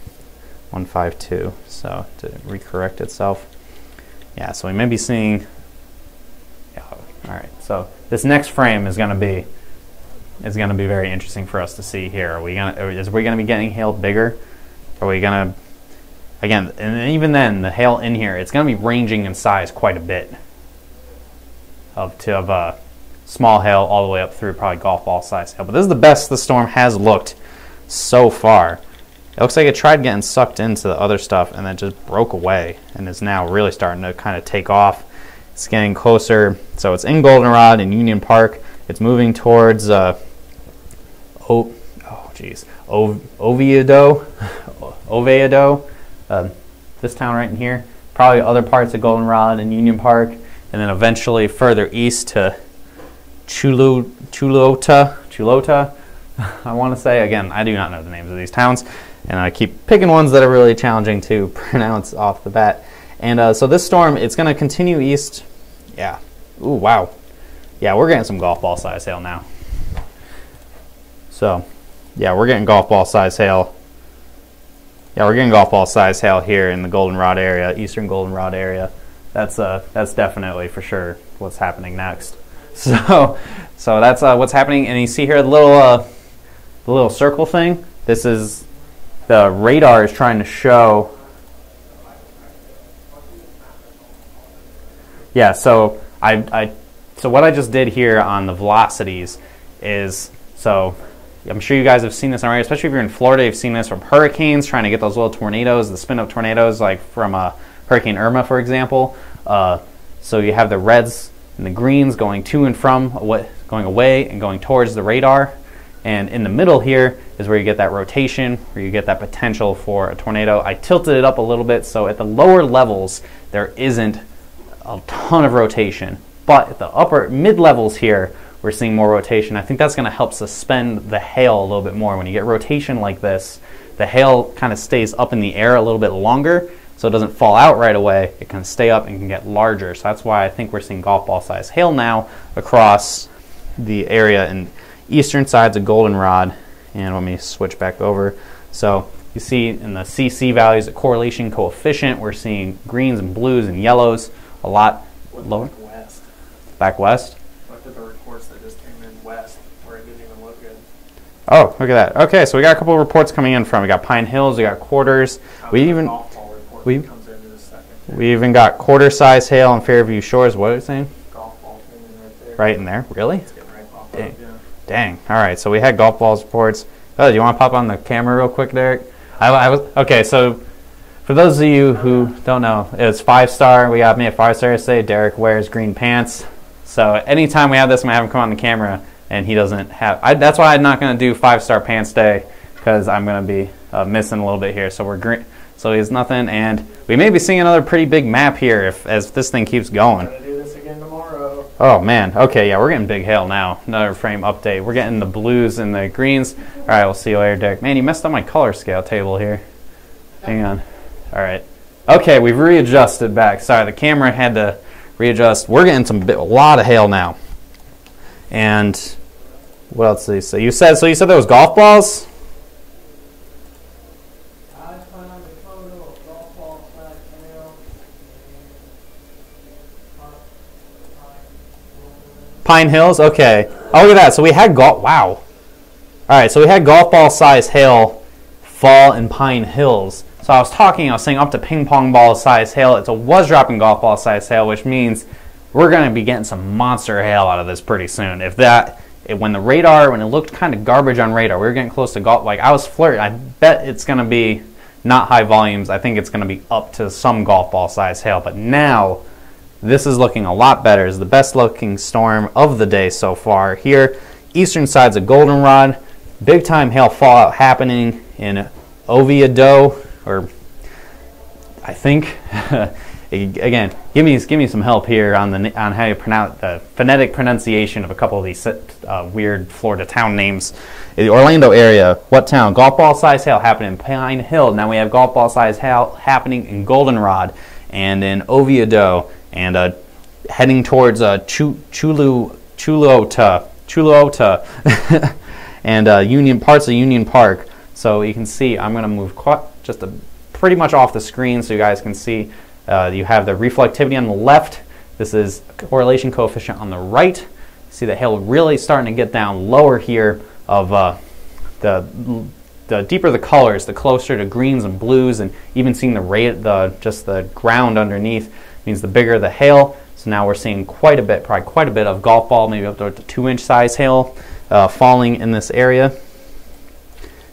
152, so to recorrect itself. Yeah, so we may be seeing, yeah, all right, so this next frame is going to be very interesting for us to see here. Is we going to be getting hail bigger? Are we going to, again, and even then, the hail in here, it's going to be ranging in size quite a bit of small hail all the way up through probably golf ball size hail. But this is the best the storm has looked so far. It looks like it tried getting sucked into the other stuff and then just broke away and is now really starting to kind of take off. It's getting closer. So it's in Goldenrod and Union Park. It's moving towards Oviedo, this town right in here. Probably other parts of Goldenrod and Union Park, and then eventually further east to Chulota. I want to say, again, I do not know the names of these towns, and I keep picking ones that are really challenging to pronounce off the bat. And so this storm, it's going to continue east. Yeah. Ooh, wow. Yeah, we're getting some golf ball size hail now. So, yeah, we're getting golf ball size hail. Yeah, we're getting golf ball size hail here in the Goldenrod area, eastern Goldenrod area. That's definitely for sure what's happening next. So that's what's happening. And you see here the little circle thing. This is the radar is trying to show. Yeah, so so what I just did here on the velocities is, so I'm sure you guys have seen this already, especially if you're in Florida. You've seen this from hurricanes, trying to get those little tornadoes, the spin-up tornadoes, like from Hurricane Irma, for example. So you have the reds and the greens going to and from, going away and going towards the radar. And in the middle here is where you get that rotation, where you get that potential for a tornado. I tilted it up a little bit, so at the lower levels, there isn't a ton of rotation. But at the upper mid-levels here, we're seeing more rotation. I think that's going to help suspend the hail a little bit more. When you get rotation like this, the hail kind of stays up in the air a little bit longer, so it doesn't fall out right away. It can stay up and can get larger. So that's why I think we're seeing golf ball size hail now across the area in eastern sides of Goldenrod. And let me switch back over. So you see in the CC values, the correlation coefficient, we're seeing greens and blues and yellows a lot lower. West. Back west? Looked at the reports that just came in west, where it didn't even look good. Oh, look at that. Okay, so we got a couple of reports coming in from. We got Pine Hills, we got Quarters. We even golf ball report comes in a second. we even got quarter size hail on Fairview Shores. What are you saying? Golf ball came in right there. Right in there? Really? It's getting right popped Dang. up, yeah. Dang. All right, so we had golf balls reports. Oh, do you want to pop on the camera real quick, Derek? Okay, so for those of you who don't know, it's 5-star. We got me at 5-star yesterday. Derek wears green pants. So anytime we have this, I'm going to have him come on the camera, and he doesn't have... that's why I'm not going to do 5-star pants day, because I'm going to be missing a little bit here. So we're green. So he's nothing, and we may be seeing another pretty big map here as this thing keeps going. We're going to do this again tomorrow. Oh, man. Okay, yeah, we're getting big hail now. Another frame update. We're getting the blues and the greens. All right, we'll see you later, Derek. Man, you messed up my color scale table here. Hang on. All right. Okay, we've readjusted back. Sorry, the camera had to readjust. We're getting a lot of hail now. And what else did he say? You said there was golf balls? Pine Hills? Okay. Oh, look at that. So we had golf. Wow. All right, so we had golf ball size hail fall in Pine Hills. So I was saying up to ping pong ball size hail. It was dropping golf ball size hail, which means we're going to be getting some monster hail out of this pretty soon. When it looked kind of garbage on radar, we were getting close to golf. Like I was flirting. I bet it's going to be not high volumes. I think it's going to be up to some golf ball size hail. But now this is looking a lot better. It's the best looking storm of the day so far. Here, eastern sides of Goldenrod, big time hail fallout happening in Oviedo, or I think. Again, give me some help here on how you pronounce the phonetic pronunciation of a couple of these weird Florida town names. In the Orlando area, what town? Golf ball size hail happening in Pine Hill. Now we have golf ball size hail happening in Goldenrod and in Oviedo, and heading towards Chuluota, and parts of Union Park. So you can see I'm going to move pretty much off the screen so you guys can see. You have the reflectivity on the left. This is correlation coefficient on the right. See the hail really starting to get down lower here. The deeper the colors, the closer to greens and blues, and even seeing just the ground underneath means the bigger the hail. So now we're seeing probably quite a bit of golf ball, maybe up to 2-inch size hail falling in this area.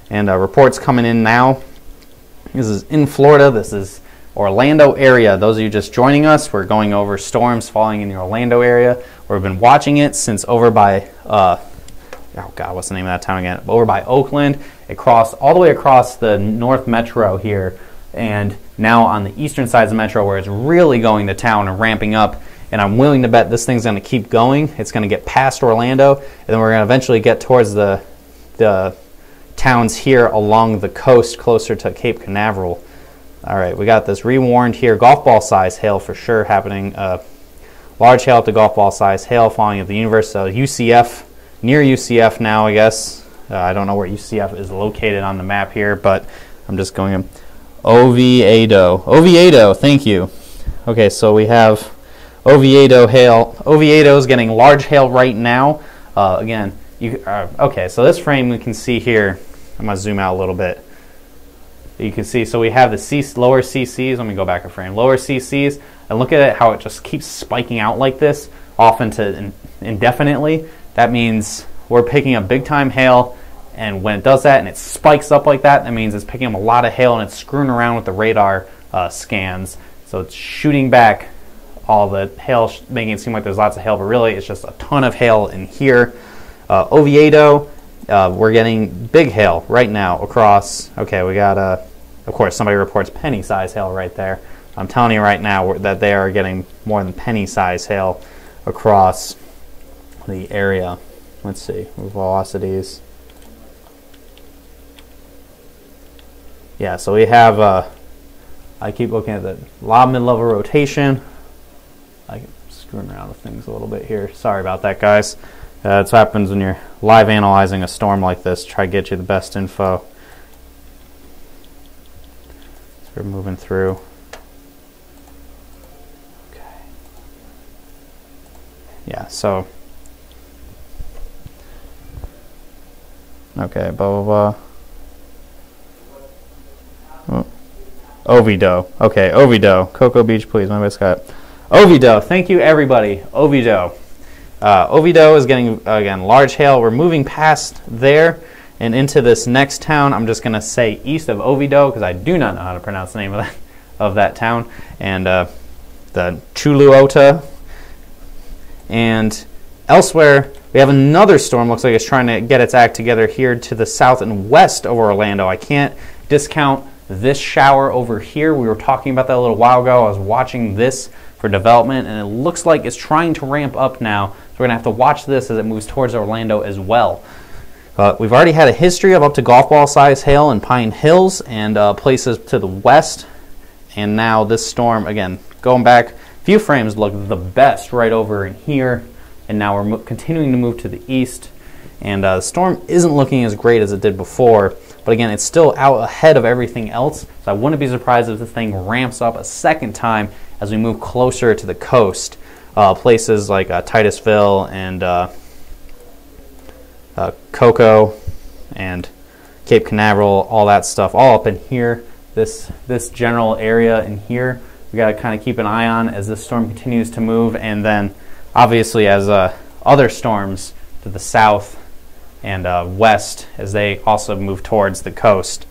And reports coming in now. This is in Florida. This is Orlando area. Those of you just joining us, we're going over storms falling in the Orlando area. We've been watching it since over by, what's the name of that town again? Over by Oakland. It crossed all the way across the North Metro here, and now on the eastern sides of the Metro where it's really going to town and ramping up. And I'm willing to bet this thing's going to keep going. It's going to get past Orlando, and then we're going to eventually get towards the towns here along the coast closer to Cape Canaveral. All right, we got this rewarned here. Golf ball size hail for sure happening. Large hail up to golf ball size hail falling at the University of UCF, near UCF now, I guess. I don't know where UCF is located on the map here, but I'm just going in. Oviedo, thank you. Okay, so we have Oviedo hail. Oviedo is getting large hail right now. Again, okay, so this frame we can see here. I'm going to zoom out a little bit. You can see, so we have the lower CCs. Let me go back a frame. Lower CCs, and look at it, how it just keeps spiking out like this, often to indefinitely. That means we're picking up big time hail, and when it does that and it spikes up like that, that means it's picking up a lot of hail and it's screwing around with the radar scans. So it's shooting back all the hail, making it seem like there's lots of hail, but really it's just a ton of hail in here. Oviedo, we're getting big hail right now across. Okay, we got of course somebody reports penny size hail right there. I'm telling you right now that they are getting more than penny size hail across the area. Let's see, velocities. Yeah, so we have, I keep looking at the lob mid-level rotation. I'm screwing around with things a little bit here. Sorry about that, guys. That's what happens when you're live analyzing a storm like this. Try to get you the best info. So we're moving through. Okay. Yeah, so. Okay, blah, blah, blah. Oh. Oviedo. Okay, Oviedo. Cocoa Beach, please. My best Scott. Oviedo. Thank you, everybody. Oviedo. Oviedo is getting, again, large hail. We're moving past there and into this next town. I'm just going to say east of Oviedo because I do not know how to pronounce the name of that town. And the Chuluota. And elsewhere, we have another storm. Looks like it's trying to get its act together here to the south and west of Orlando. I can't discount this shower over here. We were talking about that a little while ago. I was watching this for development, and it looks like it's trying to ramp up now. So we're going to have to watch this as it moves towards Orlando as well. We've already had a history of up to golf ball size hail in Pine Hills and places to the west. And now this storm, again, going back a few frames, looked the best right over in here. And now we're continuing to move to the east. And the storm isn't looking as great as it did before. But again, it's still out ahead of everything else. So I wouldn't be surprised if this thing ramps up a second time as we move closer to the coast. Places like Titusville and Cocoa and Cape Canaveral, all that stuff, all up in here. This general area in here, we got to kind of keep an eye on as this storm continues to move, and then obviously as other storms to the south and west as they also move towards the coast.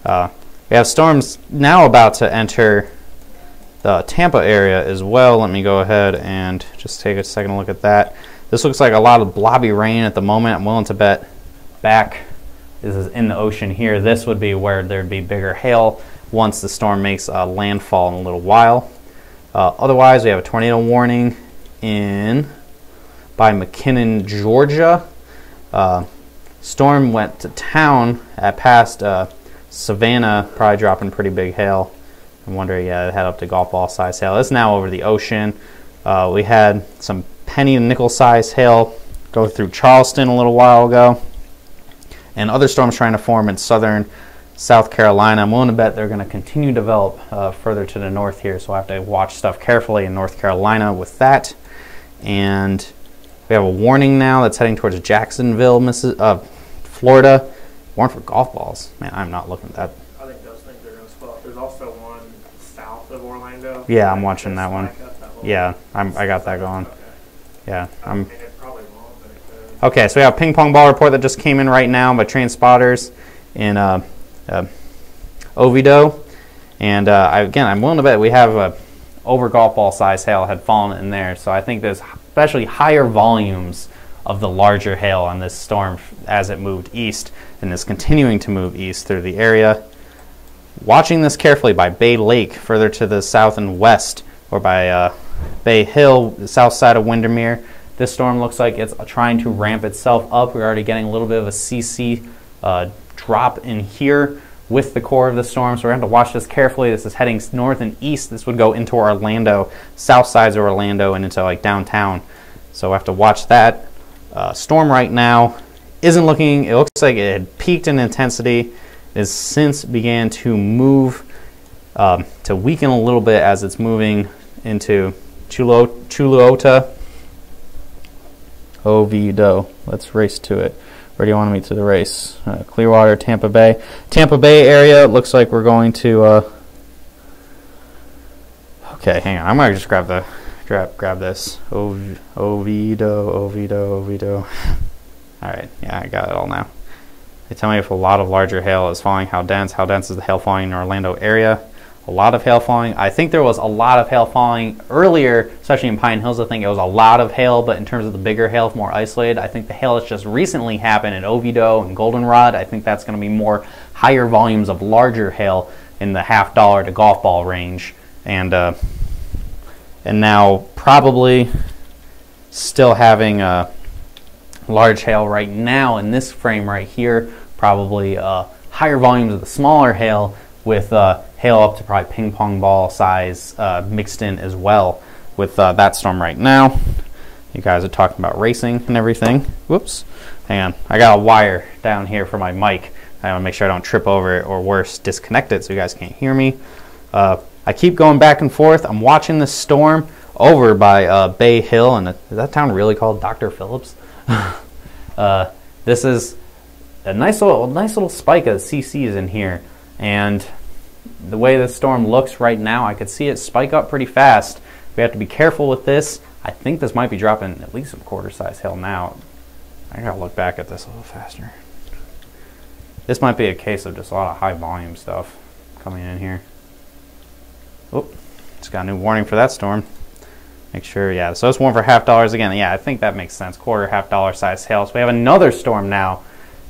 We have storms now about to enter the Tampa area as well. Let me go ahead and just take a second look at that. This looks like a lot of blobby rain at the moment. I'm willing to bet back, this is in the ocean here, this would be where there'd be bigger hail once the storm makes landfall in a little while. Otherwise, we have a tornado warning by McKinnon, Georgia. Storm went to town at past Savannah, probably dropping pretty big hail. I'm wondering, yeah, it had up to golf ball size hail. It's now over the ocean. We had some penny and nickel size hail go through Charleston a little while ago, and other storms trying to form in southern South Carolina. I'm willing to bet they're going to continue to develop further to the north here, so I have to watch stuff carefully in North Carolina with that. And we have a warning now that's heading towards Jacksonville, Florida. Warning for golf balls. Man, I'm not looking at that. I think those things are going to swell up. There's also one south of Orlando. Yeah, I'm watching that one. Yeah, I got that going. Okay. Yeah, I mean, it probably won't, but it could. Okay, so we have a ping pong ball report that just came in right now by train spotters in Oviedo. And again, I'm willing to bet we have over golf ball size hail had fallen in there. So I think there's especially higher volumes of the larger hail on this storm as it moved east and is continuing to move east through the area. Watching this carefully by Bay Lake further to the south and west, or by Bay Hill, the south side of Windermere. This storm looks like it's trying to ramp itself up. We're already getting a little bit of a CC drop in here with the core of the storm, so we're going to have to watch this carefully. This is heading north and east. This would go into Orlando, south sides of Orlando, and into like downtown. So we have to watch that. Storm right now isn't looking, it looks like it had peaked in intensity. It has since began to move, to weaken a little bit as it's moving into Chuluota, Oviedo. Let's race to it. Where do you want me to the race? Clearwater, Tampa Bay. Tampa Bay area, looks like we're going to... okay, hang on. I'm going to just grab this. Oviedo. Alright, yeah, I got it all now. They tell me if a lot of larger hail is falling, how dense is the hail falling in the Orlando area. A lot of hail falling. I think there was a lot of hail falling earlier, especially in Pine Hills. I think it was a lot of hail, but in terms of the bigger hail, more isolated. I think the hail that's just recently happened in Oviedo and Goldenrod, I think that's going to be more higher volumes of larger hail in the $50 to golf ball range. And now probably still having large hail right now in this frame right here, probably higher volumes of the smaller hail with hail up to probably ping pong ball size mixed in as well with that storm right now. You guys are talking about racing and everything. Whoops. Hang on. I got a wire down here for my mic. I want to make sure I don't trip over it or worse, disconnect it so you guys can't hear me. I keep going back and forth. I'm watching this storm over by Bay Hill. And is that town really called Dr. Phillips? This is a nice little spike of CCs in here. And the way the storm looks right now, I could see it spike up pretty fast. We have to be careful with this. I think this might be dropping at least some quarter-size hail now. I gotta look back at this a little faster. This might be a case of just a lot of high-volume stuff coming in here. Oh, just got a new warning for that storm. Make sure, yeah. So it's warning for $50 again. Yeah, I think that makes sense. Quarter, $50 size hail. So we have another storm now.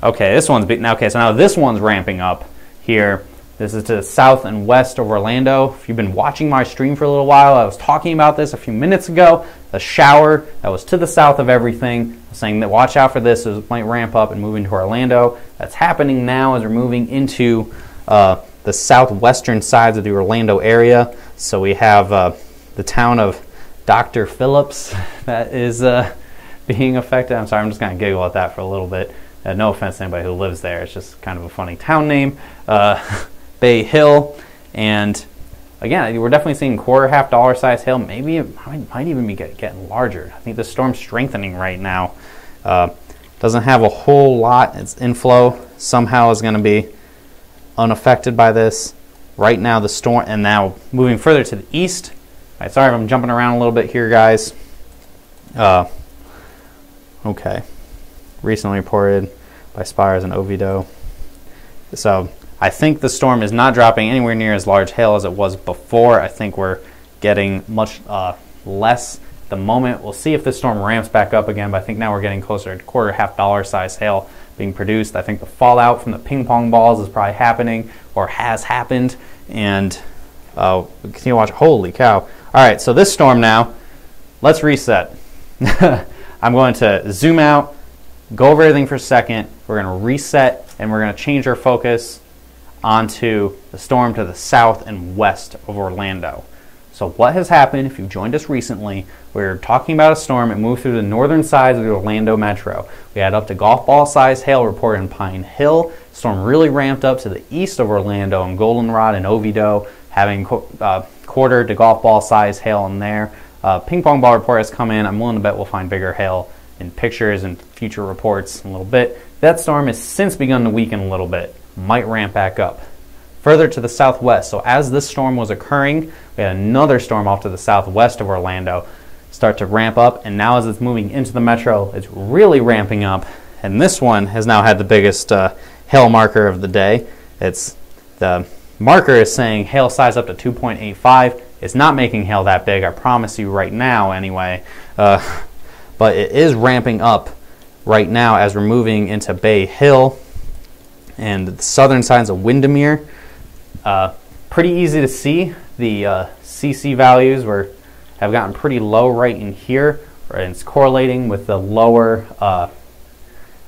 Okay, this one's okay. So now this one's ramping up here. This is to the south and west of Orlando. If you've been watching my stream for a little while, I was talking about this a few minutes ago. The shower that was to the south of everything. I was saying that watch out for this. It might ramp up and move into Orlando. That's happening now as we're moving into the southwestern sides of the Orlando area. So we have the town of Dr. Phillips that is being affected. I'm sorry, I'm just going to giggle at that for a little bit. No offense to anybody who lives there. It's just kind of a funny town name. Bay Hill, and again, we're definitely seeing quarter, $50 size hail. Maybe it might even be getting larger. I think the storm's strengthening right now. doesn't have a whole lot. Its inflow somehow is going to be unaffected by this. Right now the storm, and now moving further to the east. All right, sorry if I'm jumping around a little bit here, guys. Okay. Recently reported by Spires and Oviedo. So I think the storm is not dropping anywhere near as large hail as it was before. I think we're getting much less at the moment. We'll see if this storm ramps back up again, but I think now we're getting closer to quarter, $half size hail being produced. I think the fallout from the ping pong balls is probably happening or has happened. And we continue to watch. Holy cow. All right, so this storm now, let's reset. I'm going to zoom out, go over everything for a second. We're going to reset, and we're going to change our focus onto the storm to the south and west of Orlando. So what has happened, if you've joined us recently, we're talking about a storm. It moved through the northern sides of the Orlando metro. We had up to golf ball size hail reported in Pine Hill. The storm really ramped up to the east of Orlando and Goldenrod and Oviedo, having quarter to golf ball size hail in there. Ping pong ball report has come in. I'm willing to bet we'll find bigger hail in pictures and future reports in a little bit. That storm has since begun to weaken a little bit. Might ramp back up. Further to the southwest, so as this storm was occurring, we had another storm off to the southwest of Orlando start to ramp up, and now as it's moving into the metro, it's really ramping up, and this one has now had the biggest hail marker of the day. It's the marker is saying hail size up to 2.85. It's not making hail that big, I promise you right now anyway, but it is ramping up right now as we're moving into Bay Hill and the southern sides of Windermere. Pretty easy to see. The CC values have gotten pretty low right in here, and it's correlating with the lower,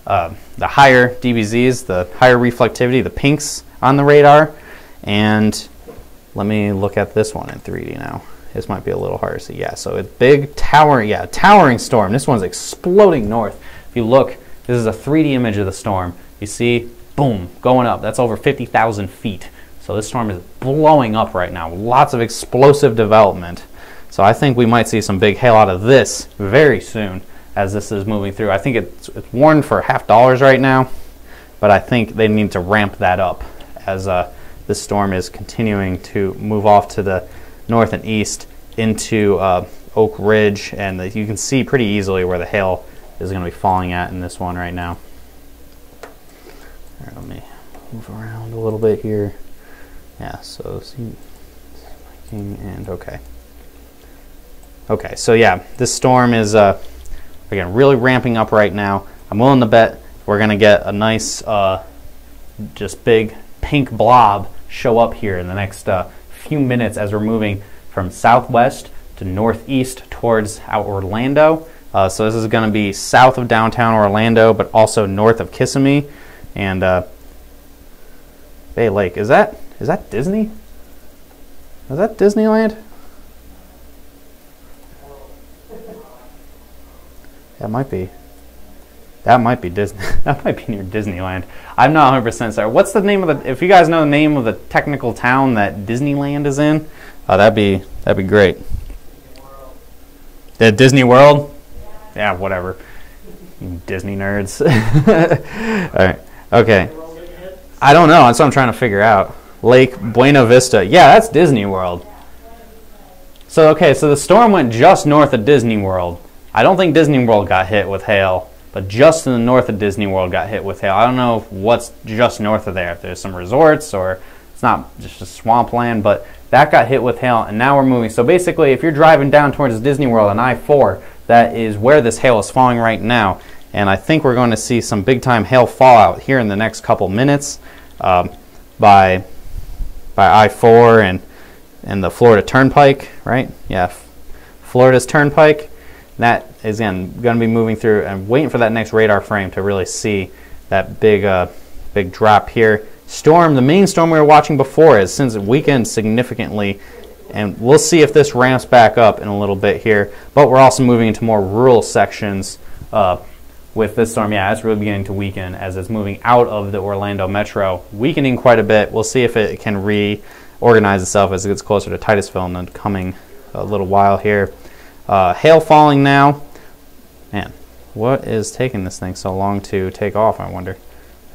the higher DBZs, the higher reflectivity, the pinks on the radar. And let me look at this one in 3D now. This might be a little harder to see. Yeah, so it's big, towering storm. This one's exploding north. If you look, this is a 3D image of the storm. You see, boom, going up. That's over 50,000 feet. So this storm is blowing up right now. Lots of explosive development. So I think we might see some big hail out of this very soon as this is moving through. I think it's warned for $half right now, but I think they need to ramp that up as this storm is continuing to move off to the north and east into Oak Ridge, and you can see pretty easily where the hail is going to be falling at in this one right now. All right, let me move around a little bit here. Yeah, so see, and okay. Okay, so yeah, this storm is again really ramping up right now. I'm willing to bet we're gonna get a nice, just big pink blob show up here in the next few minutes as we're moving from southwest to northeast towards Orlando. So this is going to be south of downtown Orlando, but also north of Kissimmee and Bay Lake. Is that Disney? Is that Disneyland? That might be. That might be Disney. That might be near Disneyland. I'm not 100% certain. What's the name of the? If you guys know the name of the technical town that Disneyland is in, that'd be great. The Disney World. Yeah, whatever. You Disney nerds. All right. Okay. I don't know. That's what I'm trying to figure out. Lake Buena Vista. Yeah, that's Disney World. So okay, so the storm went just north of Disney World. I don't think Disney World got hit with hail, but just in the north of Disney World got hit with hail. I don't know what's just north of there. If there's some resorts or it's not just a swampland, but that got hit with hail, and now we're moving. So basically, if you're driving down towards Disney World on I-4, that is where this hail is falling right now. And I think we're going to see some big-time hail fallout here in the next couple minutes by I-4 and the Florida Turnpike, right? Yeah, Florida's Turnpike. That is, again, going to be moving through and waiting for that next radar frame to really see that big drop here. Storm, the main storm we were watching before, has since weakened significantly, and we'll see if this ramps back up in a little bit here. But we're also moving into more rural sections with this storm. Yeah, it's really beginning to weaken as it's moving out of the Orlando metro, weakening quite a bit. We'll see if it can reorganize itself as it gets closer to Titusville in the coming little while here. Hail falling now. Man, What is taking this thing so long to take off, I wonder?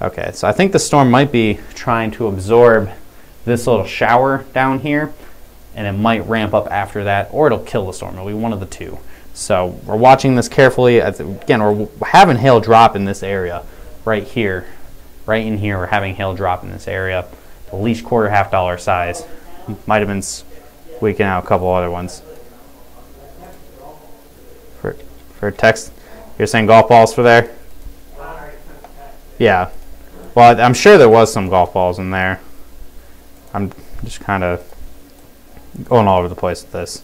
Okay, so I think the storm might be trying to absorb this little shower down here, and it might ramp up after that, or it'll kill the storm. It'll be one of the two. So we're watching this carefully. Again, we're having hail drop in this area right here. Right in here, we're having hail drop in this area. At least quarter, $half size. Might have been squeaking out a couple other ones. For text, you're saying golf balls for there? Yeah. Well, I'm sure there was some golf balls in there. I'm just kind of going all over the place with this.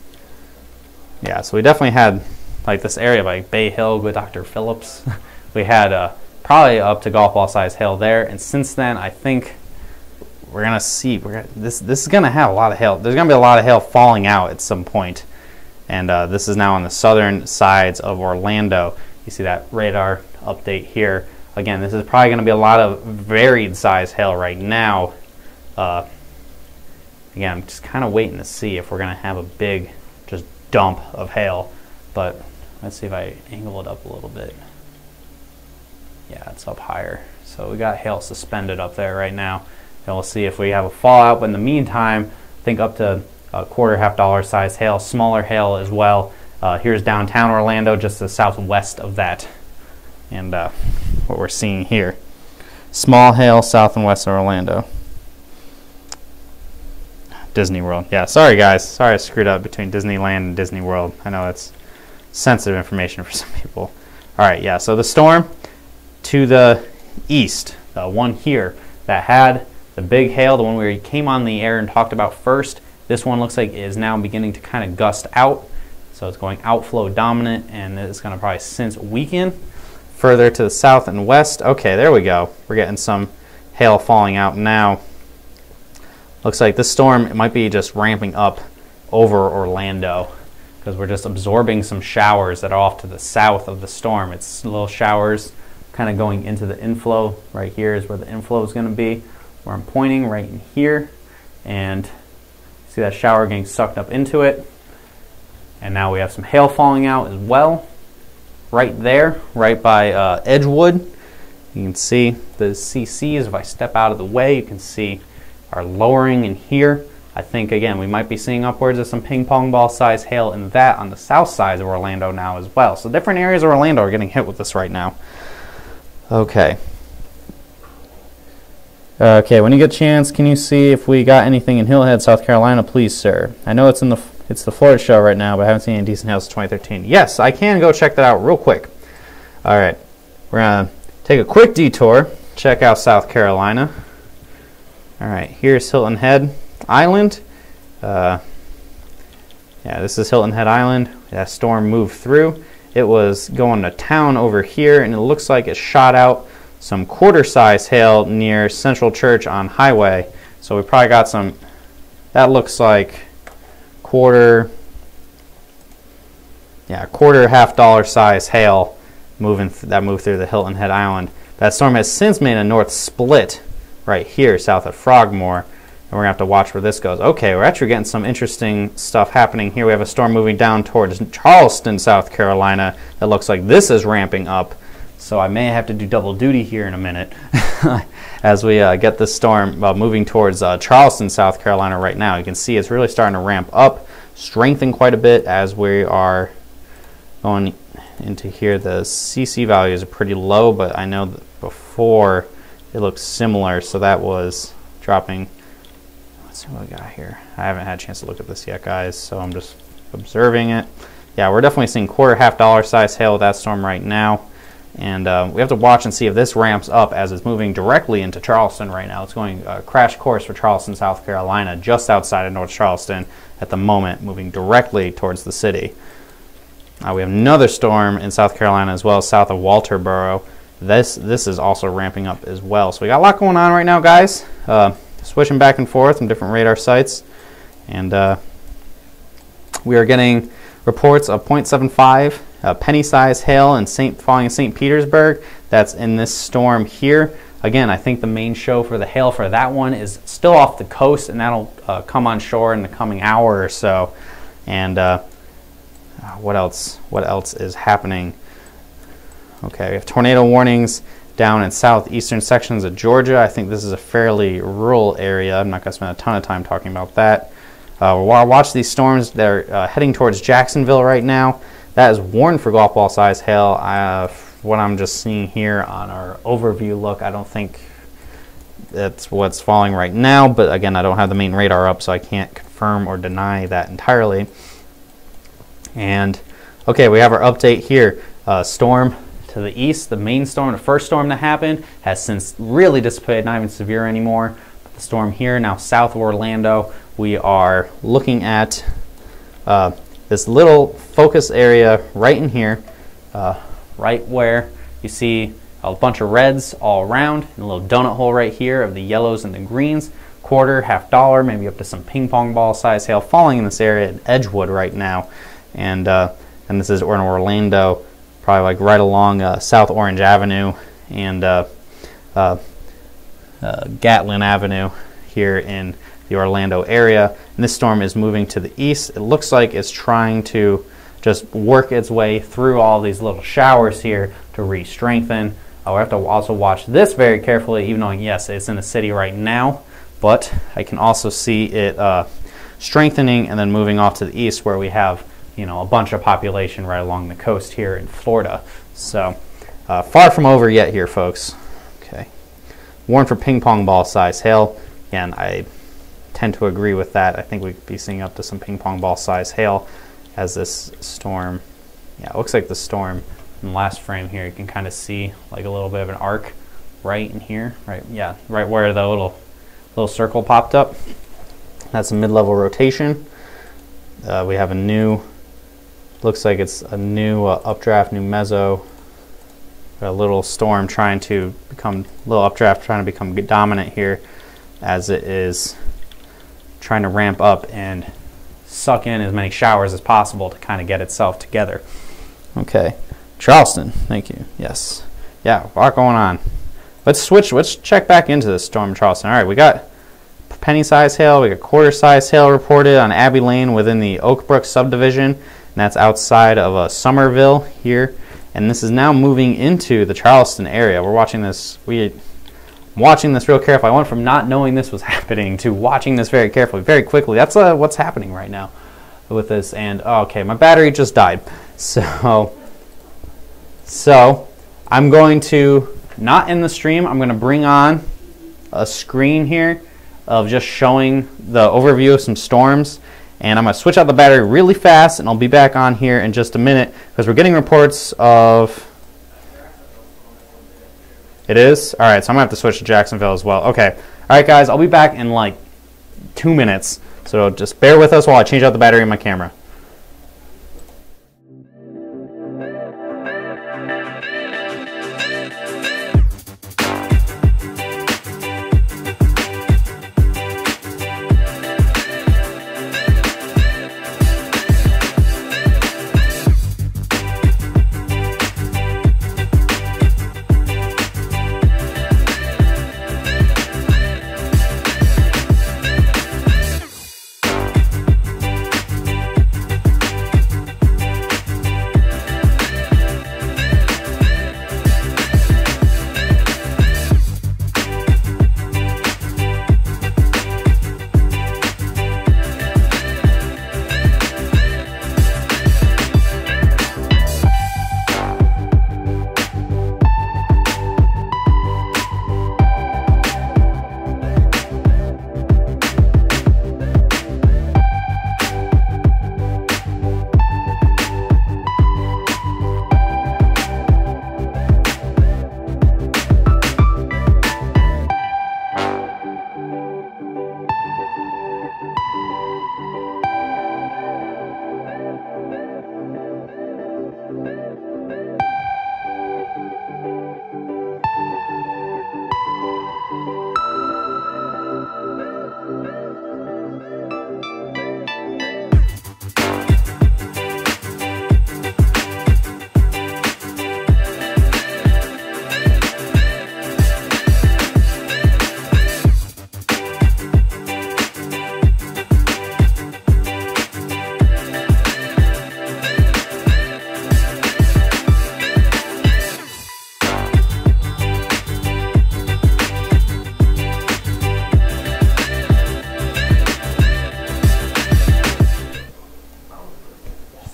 Yeah, so we definitely had like this area by Bay Hill with Dr. Phillips. We had probably up to golf ball size hail there, and since then I think we're gonna see this is gonna have a lot of hail. There's gonna be a lot of hail falling out at some point. And this is now on the southern sides of Orlando. You see that radar update here. Again, this is probably going to be a lot of varied size hail right now. Again, I'm just kind of waiting to see if we're going to have a big just dump of hail. But let's see if I angle it up a little bit. Yeah, it's up higher. So we got hail suspended up there right now. And we'll see if we have a fallout. But in the meantime, I think up to quarter, $half size hail, smaller hail as well. Here's downtown Orlando, just the southwest of that. And what we're seeing here. Small hail south and west of Orlando. Disney World. Yeah, sorry guys. Sorry I screwed up between Disneyland and Disney World. I know it's sensitive information for some people. Alright, yeah, so the storm to the east, the one here that had the big hail, the one we came on the air and talked about first, this one looks like it is now beginning to kind of gust out. So it's going outflow dominant, and it's going to probably since weaken further to the south and west. Okay, there we go. We're getting some hail falling out now. Looks like this storm, it might be just ramping up over Orlando because we're just absorbing some showers that are off to the south of the storm. It's little showers kind of going into the inflow. Right here is where the inflow is going to be, where I'm pointing right in here. And see that shower getting sucked up into it. And now we have some hail falling out as well. Right there, right by Edgewood. You can see the CCs. If I step out of the way, you can see are lowering in here. I think, again, we might be seeing upwards of some ping pong ball size hail in that on the south side of Orlando now as well. So different areas of Orlando are getting hit with this right now. Okay. Okay, when you get a chance, can you see if we got anything in Hillhead, South Carolina, please, sir? I know it's the Florida show right now, but I haven't seen any decent hail since 2013. Yes, I can go check that out real quick. All right, we're gonna take a quick detour, check out South Carolina. All right, here's Hilton Head Island. Yeah, this is Hilton Head Island. That storm moved through. It was going to town over here, and it looks like it shot out some quarter-size hail near Central Church on Highway. So we probably got some, that looks like quarter, $half size hail that moved through the Hilton Head Island. That storm has since made a north split right here south of Frogmore, and we're going to have to watch where this goes. Okay, we're actually getting some interesting stuff happening here. We have a storm moving down towards Charleston, South Carolina. That looks like this is ramping up. So I may have to do double duty here in a minute as we get this storm moving towards Charleston, South Carolina right now. You can see it's really starting to ramp up, strengthen quite a bit as we are going into here. The CC values are pretty low, but I know that before it looked similar, so that was dropping. Let's see what we got here. I haven't had a chance to look at this yet, guys, so I'm just observing it. Yeah, we're definitely seeing quarter, $half size hail with that storm right now. And we have to watch and see if this ramps up as it's moving directly into Charleston right now. It's going crash course for Charleston, South Carolina, just outside of North Charleston at the moment, moving directly towards the city. We have another storm in South Carolina as well, south of Walterboro. This is also ramping up as well. So we got a lot going on right now, guys. Switching back and forth from different radar sites. And we are getting reports of 0.75 penny-sized hail falling in St. Petersburg. That's in this storm here. Again, I think the main show for the hail for that one is still off the coast, and that'll come on shore in the coming hour or so. And what else? What else is happening? Okay, we have tornado warnings down in southeastern sections of Georgia. I think this is a fairly rural area. I'm not going to spend a ton of time talking about that. We'll watch these storms. They're heading towards Jacksonville right now. That is warned for golf ball size hail. What I'm just seeing here on our overview look, I don't think that's what's falling right now, but again, I don't have the main radar up, so I can't confirm or deny that entirely. And okay, we have our update here. Storm to the east, the main storm, the first storm that happened, has since really dissipated, not even severe anymore. But the storm here, now south of Orlando, we are looking at this little focus area right in here, right where you see a bunch of reds all around, and a little donut hole right here of the yellows and the greens. Quarter, half dollar, maybe up to some ping pong ball size hail falling in this area in Edgewood right now. And this is in Orlando, probably like right along South Orange Avenue and Gatlin Avenue here in the Orlando area. And this storm is moving to the east. It looks like it's trying to just work its way through all these little showers here to re-strengthen. We have to also watch this very carefully, even though, yes, it's in the city right now, but I can also see it strengthening and then moving off to the east where we have, you know, a bunch of population right along the coast here in Florida. So far from over yet here, folks. Okay. Warned for ping pong ball size hail. Again, I tend to agree with that. I think we could be seeing up to some ping pong ball size hail as this storm, yeah, it looks like the storm in the last frame here, you can kind of see like a little bit of an arc right in here, right, yeah, right where the little circle popped up. That's a mid-level rotation. We have a new, looks like it's a new updraft, new mezzo, a little storm trying to become, little updraft trying to become dominant here as it is trying to ramp up and suck in as many showers as possible to kind of get itself together. Okay, Charleston, thank you. Yes, yeah, a lot going on. Let's switch. Let's check back into this storm in Charleston. All right, we got penny size hail, we got quarter size hail reported on Abbey Lane within the Oakbrook subdivision, and that's outside of Somerville here. And this is now moving into the Charleston area. We're watching this. Watching this real carefully. I went from not knowing this was happening to watching this very carefully, very quickly. That's what's happening right now with this. And okay, my battery just died. So I'm going to not end the stream. I'm going to bring on a screen here of just showing the overview of some storms. And I'm going to switch out the battery really fast, and I'll be back on here in just a minute because we're getting reports of... It is? All right, so I'm going to have to switch to Jacksonville as well. Okay. All right, guys, I'll be back in like 2 minutes. So just bear with us while I change out the battery in my camera.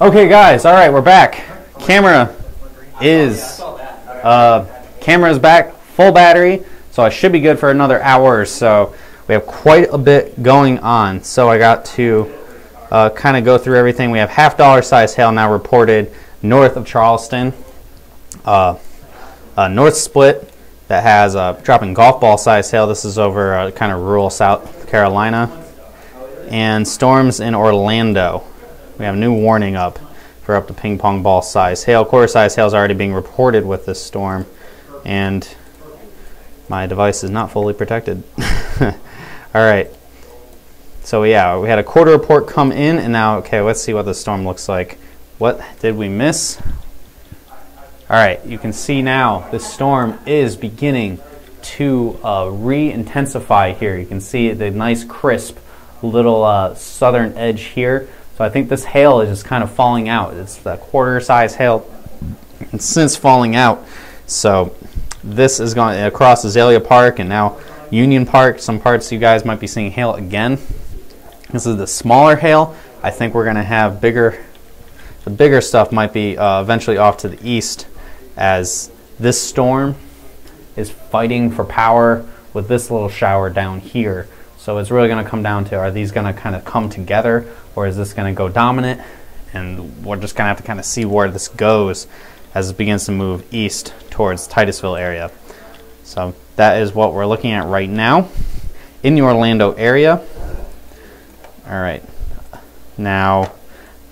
Okay, guys. All right, we're back. Camera is back, full battery, so I should be good for another hour or so. We have quite a bit going on, so I got to kind of go through everything. We have half-dollar size hail now reported north of Charleston. North split that has dropping golf ball size hail. This is over kind of rural South Carolina. And storms in Orlando. We have a new warning up for up to ping pong ball size hail. Quarter size hail is already being reported with this storm. And my device is not fully protected. All right. So yeah, we had a quarter report come in, and now, okay, let's see what the storm looks like. What did we miss? All right, you can see now the storm is beginning to re-intensify here. You can see the nice crisp little southern edge here. So I think this hail is just kind of falling out. It's the quarter size hail, and since falling out. So this is going across Azalea Park and now Union Park. Some parts you guys might be seeing hail again. This is the smaller hail. I think we're going to have the bigger stuff might be eventually off to the east, as this storm is fighting for power with this little shower down here. So it's really going to come down to, are these going to kind of come together, or is this going to go dominant? And we're just going to have to kind of see where this goes as it begins to move east towards Titusville area. So that is what we're looking at right now in the Orlando area. All right. Now,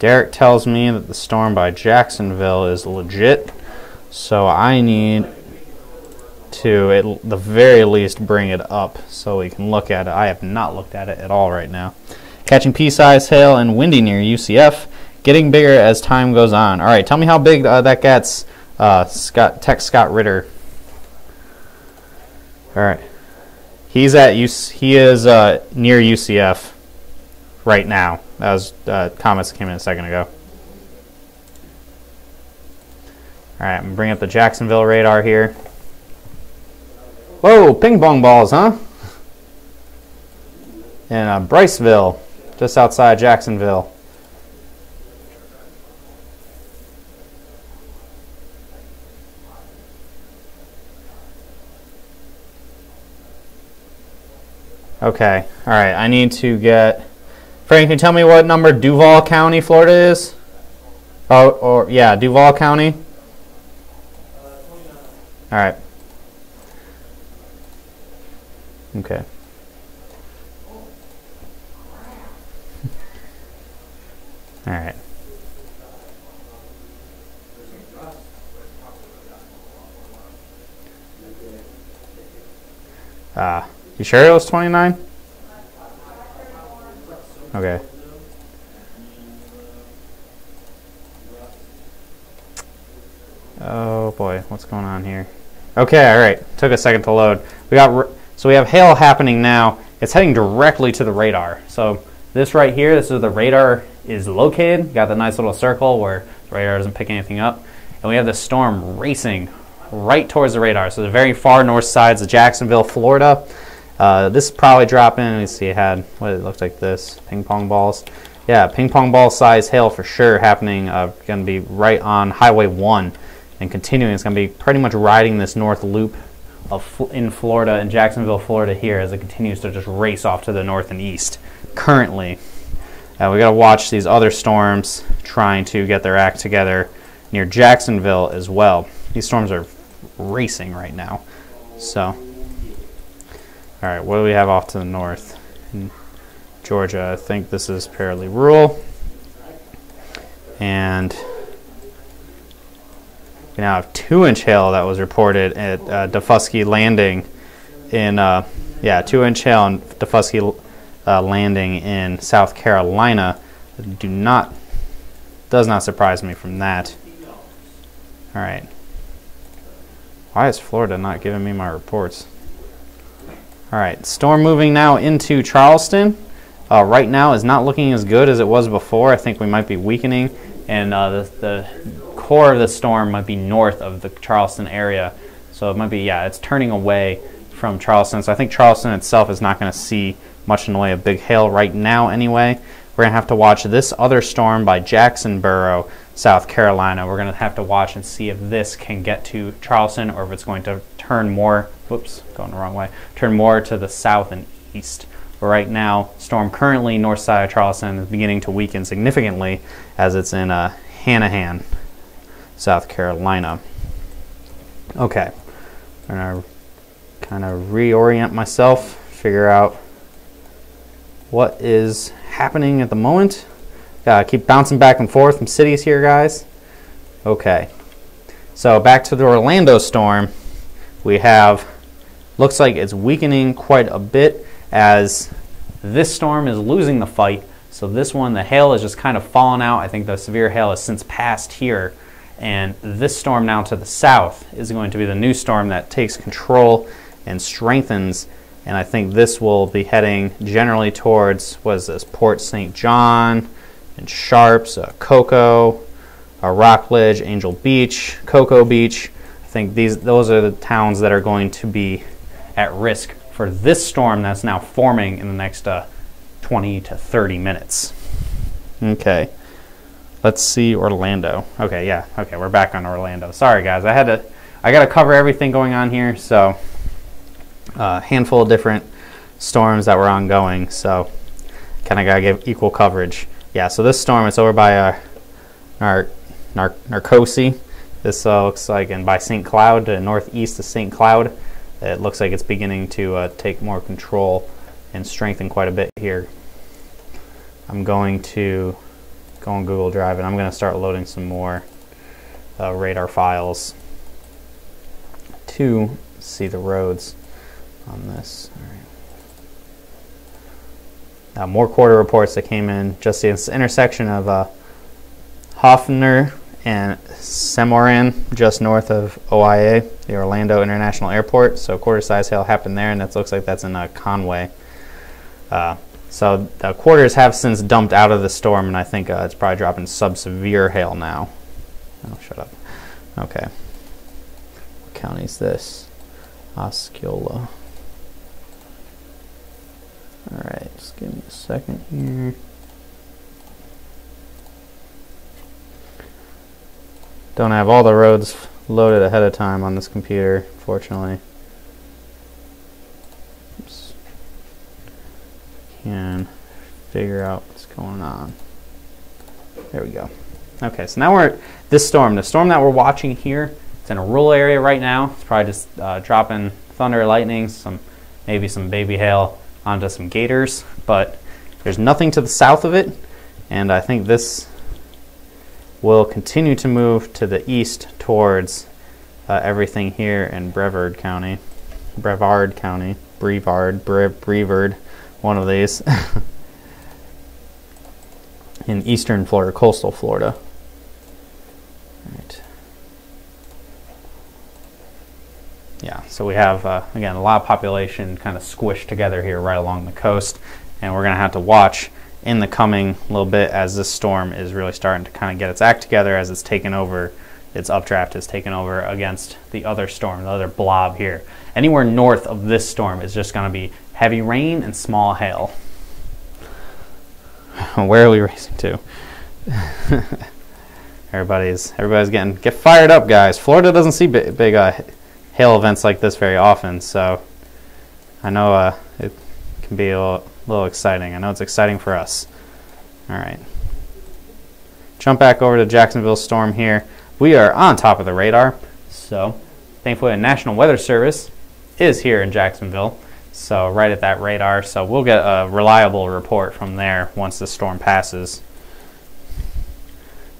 Derek tells me that the storm by Jacksonville is legit. So I need to, at the very least, bring it up so we can look at it. I have not looked at it at all right now. Catching pea-sized hail and windy near UCF. Getting bigger as time goes on. All right, tell me how big that gets. Scott Ritter. All right, he is near UCF right now. That was comments that came in a second ago. All right, I'm gonna bring up the Jacksonville radar here. Whoa, ping pong balls, huh? In Briceville, just outside Jacksonville. Okay, all right, I need to get... Frank, can you tell me what number Duval County, Florida is? Oh, yeah, Duval County. All right. Okay. All right. You sure it was 29? Okay. Oh boy, what's going on here? Okay, all right. Took a second to load. So we have hail happening now. It's heading directly to the radar. So this right here, this is where the radar is located. Got the nice little circle where the radar doesn't pick anything up. And we have the storm racing right towards the radar. So the very far north sides of Jacksonville, Florida. This is probably dropping. Let me see, it had what it looked like this. Ping pong balls. Yeah, ping pong ball size hail for sure happening. Going to be right on Highway 1 and continuing. It's going to be pretty much riding this north loop in Florida, in Jacksonville, Florida here, as it continues to just race off to the north and east. Currently, we got to watch these other storms trying to get their act together near Jacksonville as well. These storms are racing right now. So, all right, what do we have off to the north? In Georgia, I think this is fairly rural. And we now have 2-inch hail that was reported at Defusky Landing in, 2-inch hail in Defusky Landing in South Carolina. Does not surprise me from that. All right. Why is Florida not giving me my reports? All right, storm moving now into Charleston. Right now is not looking as good as it was before. I think we might be weakening, and the core of the storm might be north of the Charleston area. So it might be, it's turning away from Charleston. So I think Charleston itself is not going to see much in the way of big hail right now anyway. we're going to have to watch this other storm by Jacksonboro, South Carolina. We're going to have to watch and see if this can get to Charleston or if it's going to turn more, whoops, going the wrong way, turn more to the south and east. But right now, storm currently north side of Charleston is beginning to weaken significantly as it's in Hanahan, South Carolina. Okay, I'm going to kind of reorient myself, figure out what is happening at the moment. Gotta keep bouncing back and forth from cities here, guys. Okay, so back to the Orlando storm. We have, looks like it's weakening quite a bit as this storm is losing the fight. So this one, the hail is just kind of falling out. I think the severe hail has since passed here. And this storm now to the south is going to be the new storm that takes control and strengthens. And I think this will be heading generally towards, what is this, Port St. John and Sharps, Cocoa, Rockledge, Angel Beach, Cocoa Beach. I think those are the towns that are going to be at risk for this storm that's now forming in the next 20 to 30 minutes. Okay, let's see Orlando. Okay, yeah, okay, we're back on Orlando. Sorry guys, I got to cover everything going on here, so a handful of different storms that were ongoing, so kind of got to give equal coverage. Yeah, so this storm, it's over by Narcosi. This looks like, and by St. Cloud, to northeast of St. Cloud. It looks like it's beginning to take more control and strengthen quite a bit here. I'm going to go on Google Drive and I'm going to start loading some more radar files to see the roads on this. All right. More quarter reports that came in. Just the intersection of Hoffner and Semoran, just north of OIA, the Orlando International Airport. So quarter-size hail happened there, and that looks like that's in Conway. So the quarters have since dumped out of the storm, and I think it's probably dropping sub-severe hail now. Oh, shut up. Okay. What county is this? Osceola. All right, just give me a second here. Don't have all the roads loaded ahead of time on this computer, fortunately. Oops. Can figure out what's going on. There we go. Okay, so now we're at this storm. The storm that we're watching here, it's in a rural area right now. It's probably just dropping thunder, lightning, maybe some baby hail onto some gators, but there's nothing to the south of it, and I think this will continue to move to the east towards everything here in Brevard County, one of these, in eastern Florida, coastal Florida. Right. Yeah, so we have, again, a lot of population kind of squished together here right along the coast, and we're going to have to watch in the coming little bit as this storm is really starting to kind of get its act together as it's taken over, its updraft is taken over against the other storm, the other blob here. Anywhere north of this storm is just going to be heavy rain and small hail. Where are we racing to? Everybody's get fired up, guys. Florida doesn't see big hail events like this very often, so I know it can be a little exciting. I know it's exciting for us. All right. Jump back over to Jacksonville storm here. We are on top of the radar, so thankfully the National Weather Service is here in Jacksonville, so right at that radar, so we'll get a reliable report from there once the storm passes.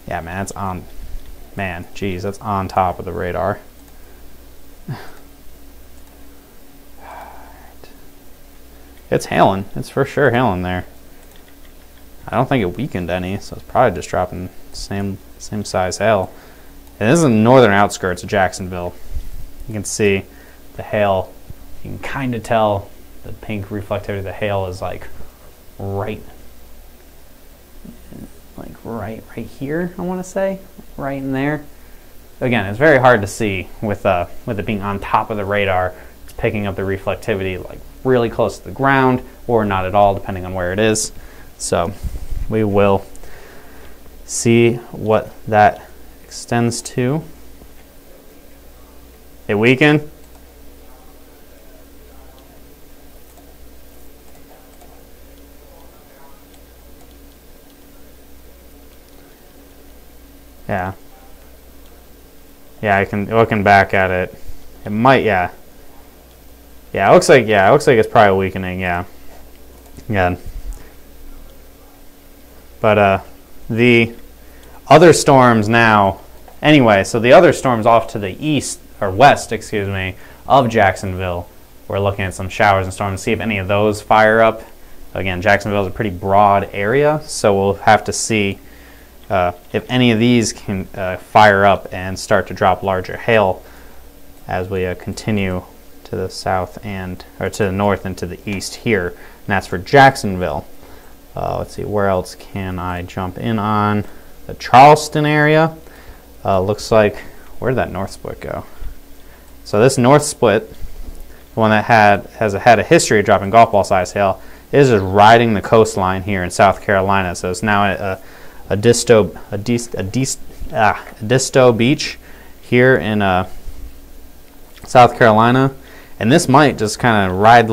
Yeah, man, it's on. Man, geez, that's on top of the radar. It's hailing. It's for sure hailing there. I don't think it weakened any, so it's probably just dropping same size hail. And this is in the northern outskirts of Jacksonville. You can see the hail. You can kind of tell the pink reflectivity of the hail is like right here, I want to say, right in there. Again, it's very hard to see with it being on top of the radar. It's picking up the reflectivity like really close to the ground or not at all, depending on where it is. So we will see what that extends to. It weakened. Yeah. Yeah, I can looking back at it. It might, yeah. Yeah, it looks like it's probably weakening, yeah. Yeah. But the other storms now, anyway, so the other storms off to the east, or west, excuse me, of Jacksonville, we're looking at some showers and storms to see if any of those fire up. Again, Jacksonville is a pretty broad area, so we'll have to see if any of these can fire up and start to drop larger hail as we continue to the south or to the north and to the east here. And that's for Jacksonville. Let's see, where else can I jump in on? The Charleston area. Looks like, where did that north split go? So this north split, the one that has had a history of dropping golf ball size hail, is just riding the coastline here in South Carolina. So it's now a disto beach here in South Carolina, and this might just kind of ride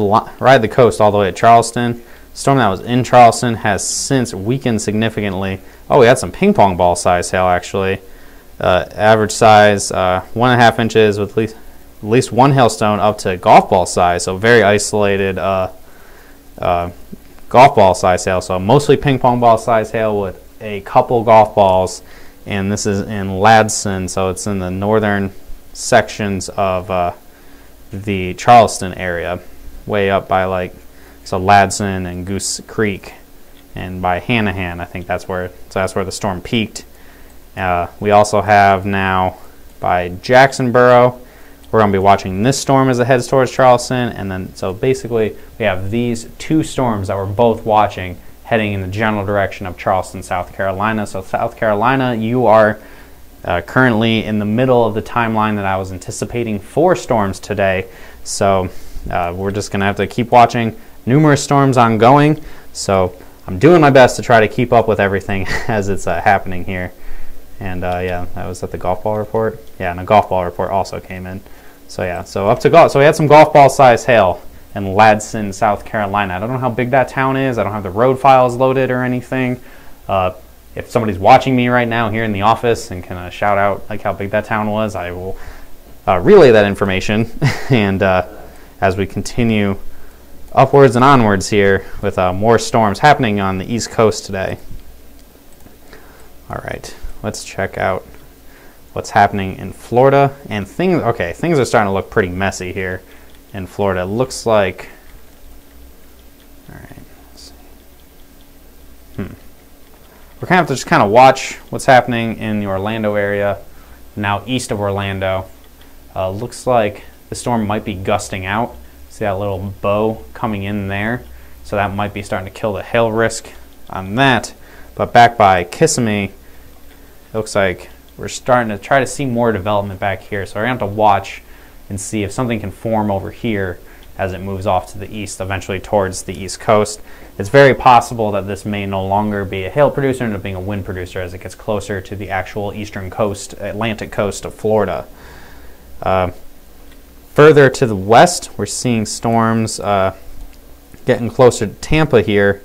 the coast all the way to Charleston. Storm that was in Charleston has since weakened significantly. Oh, we had some ping pong ball size hail actually. Average size 1.5 inches with at least one hailstone up to golf ball size. So very isolated golf ball size hail. So mostly ping pong ball size hail with a couple golf balls, and this is in Ladson, so it's in the northern sections of the Charleston area, way up by so Ladson and Goose Creek, and by Hanahan. I think that's where the storm peaked. We also have now by Jacksonboro. We're going to be watching this storm as it heads towards Charleston, and then so basically we have these two storms that we're both watching heading in the general direction of Charleston, South Carolina. So South Carolina, you are currently in the middle of the timeline that I was anticipating for storms today. So we're just going to have to keep watching. Numerous storms ongoing. So I'm doing my best to try to keep up with everything as it's happening here. And yeah, that was at the golf ball report. Yeah, and the golf ball report also came in. So yeah, so up to golf. So we had some golf ball size hail in Ladson, South Carolina. I don't know how big that town is. I don't have the road files loaded or anything. If somebody's watching me right now here in the office and can shout out like how big that town was, I will relay that information. And as we continue upwards and onwards here with more storms happening on the East Coast today. All right, let's check out what's happening in Florida. And things are starting to look pretty messy here in Florida. It looks like, all right, let's see. We're going to have to just kind of watch what's happening in the Orlando area, now east of Orlando. Looks like the storm might be gusting out. See that little bow coming in there? So that might be starting to kill the hail risk on that. But back by Kissimmee, it looks like we're starting to try to see more development back here. So we're going to have to watch and see if something can form over here as it moves off to the east, eventually towards the East Coast. It's very possible that this may no longer be a hail producer and end up being a wind producer as it gets closer to the actual eastern coast, Atlantic coast of Florida. Further to the west, we're seeing storms getting closer to Tampa here,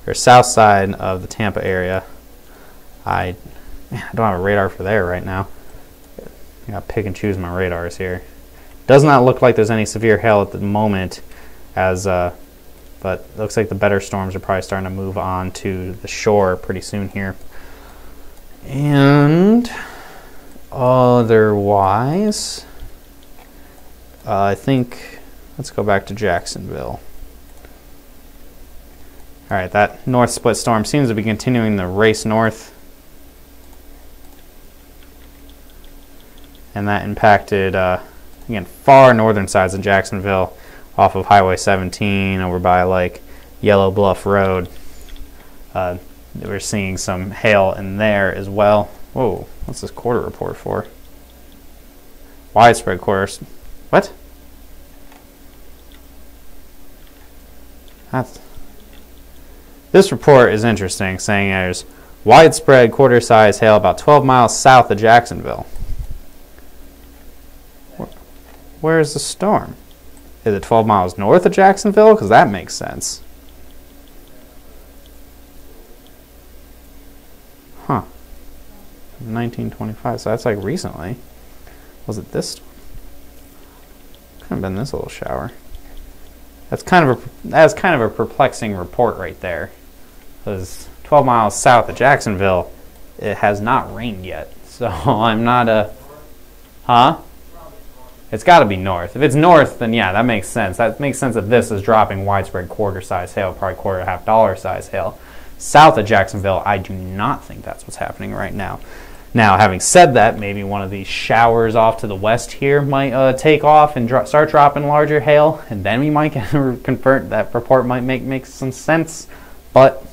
or south side of the Tampa area. I don't have a radar for there right now. I gotta pick and choose my radars here. Does not look like there's any severe hail at the moment, but it looks like the better storms are probably starting to move on to the shore pretty soon here. And otherwise, I think let's go back to Jacksonville. All right, that north split storm seems to be continuing the race north. And that impacted, again, far northern sides of Jacksonville off of Highway 17 over by Yellow Bluff Road. We're seeing some hail in there as well. Whoa, what's this quarter report for? Widespread quarters. What? This report is interesting, saying there's widespread quarter-size hail about 12 miles south of Jacksonville. Where is the storm? Is it 12 miles north of Jacksonville? Because that makes sense. Huh. 1925, so that's like recently. Was it this storm? Could have been this little shower. That's kind of a perplexing report right there. Because 12 miles south of Jacksonville, it has not rained yet. So I'm not a... Huh? It's got to be north. If it's north, then yeah, that makes sense. That makes sense that this is dropping widespread quarter-size hail, probably $quarter-half size hail. South of Jacksonville, I do not think that's what's happening right now. Now, having said that, maybe one of these showers off to the west here might take off and start dropping larger hail, and then we might convert. That report might make some sense. But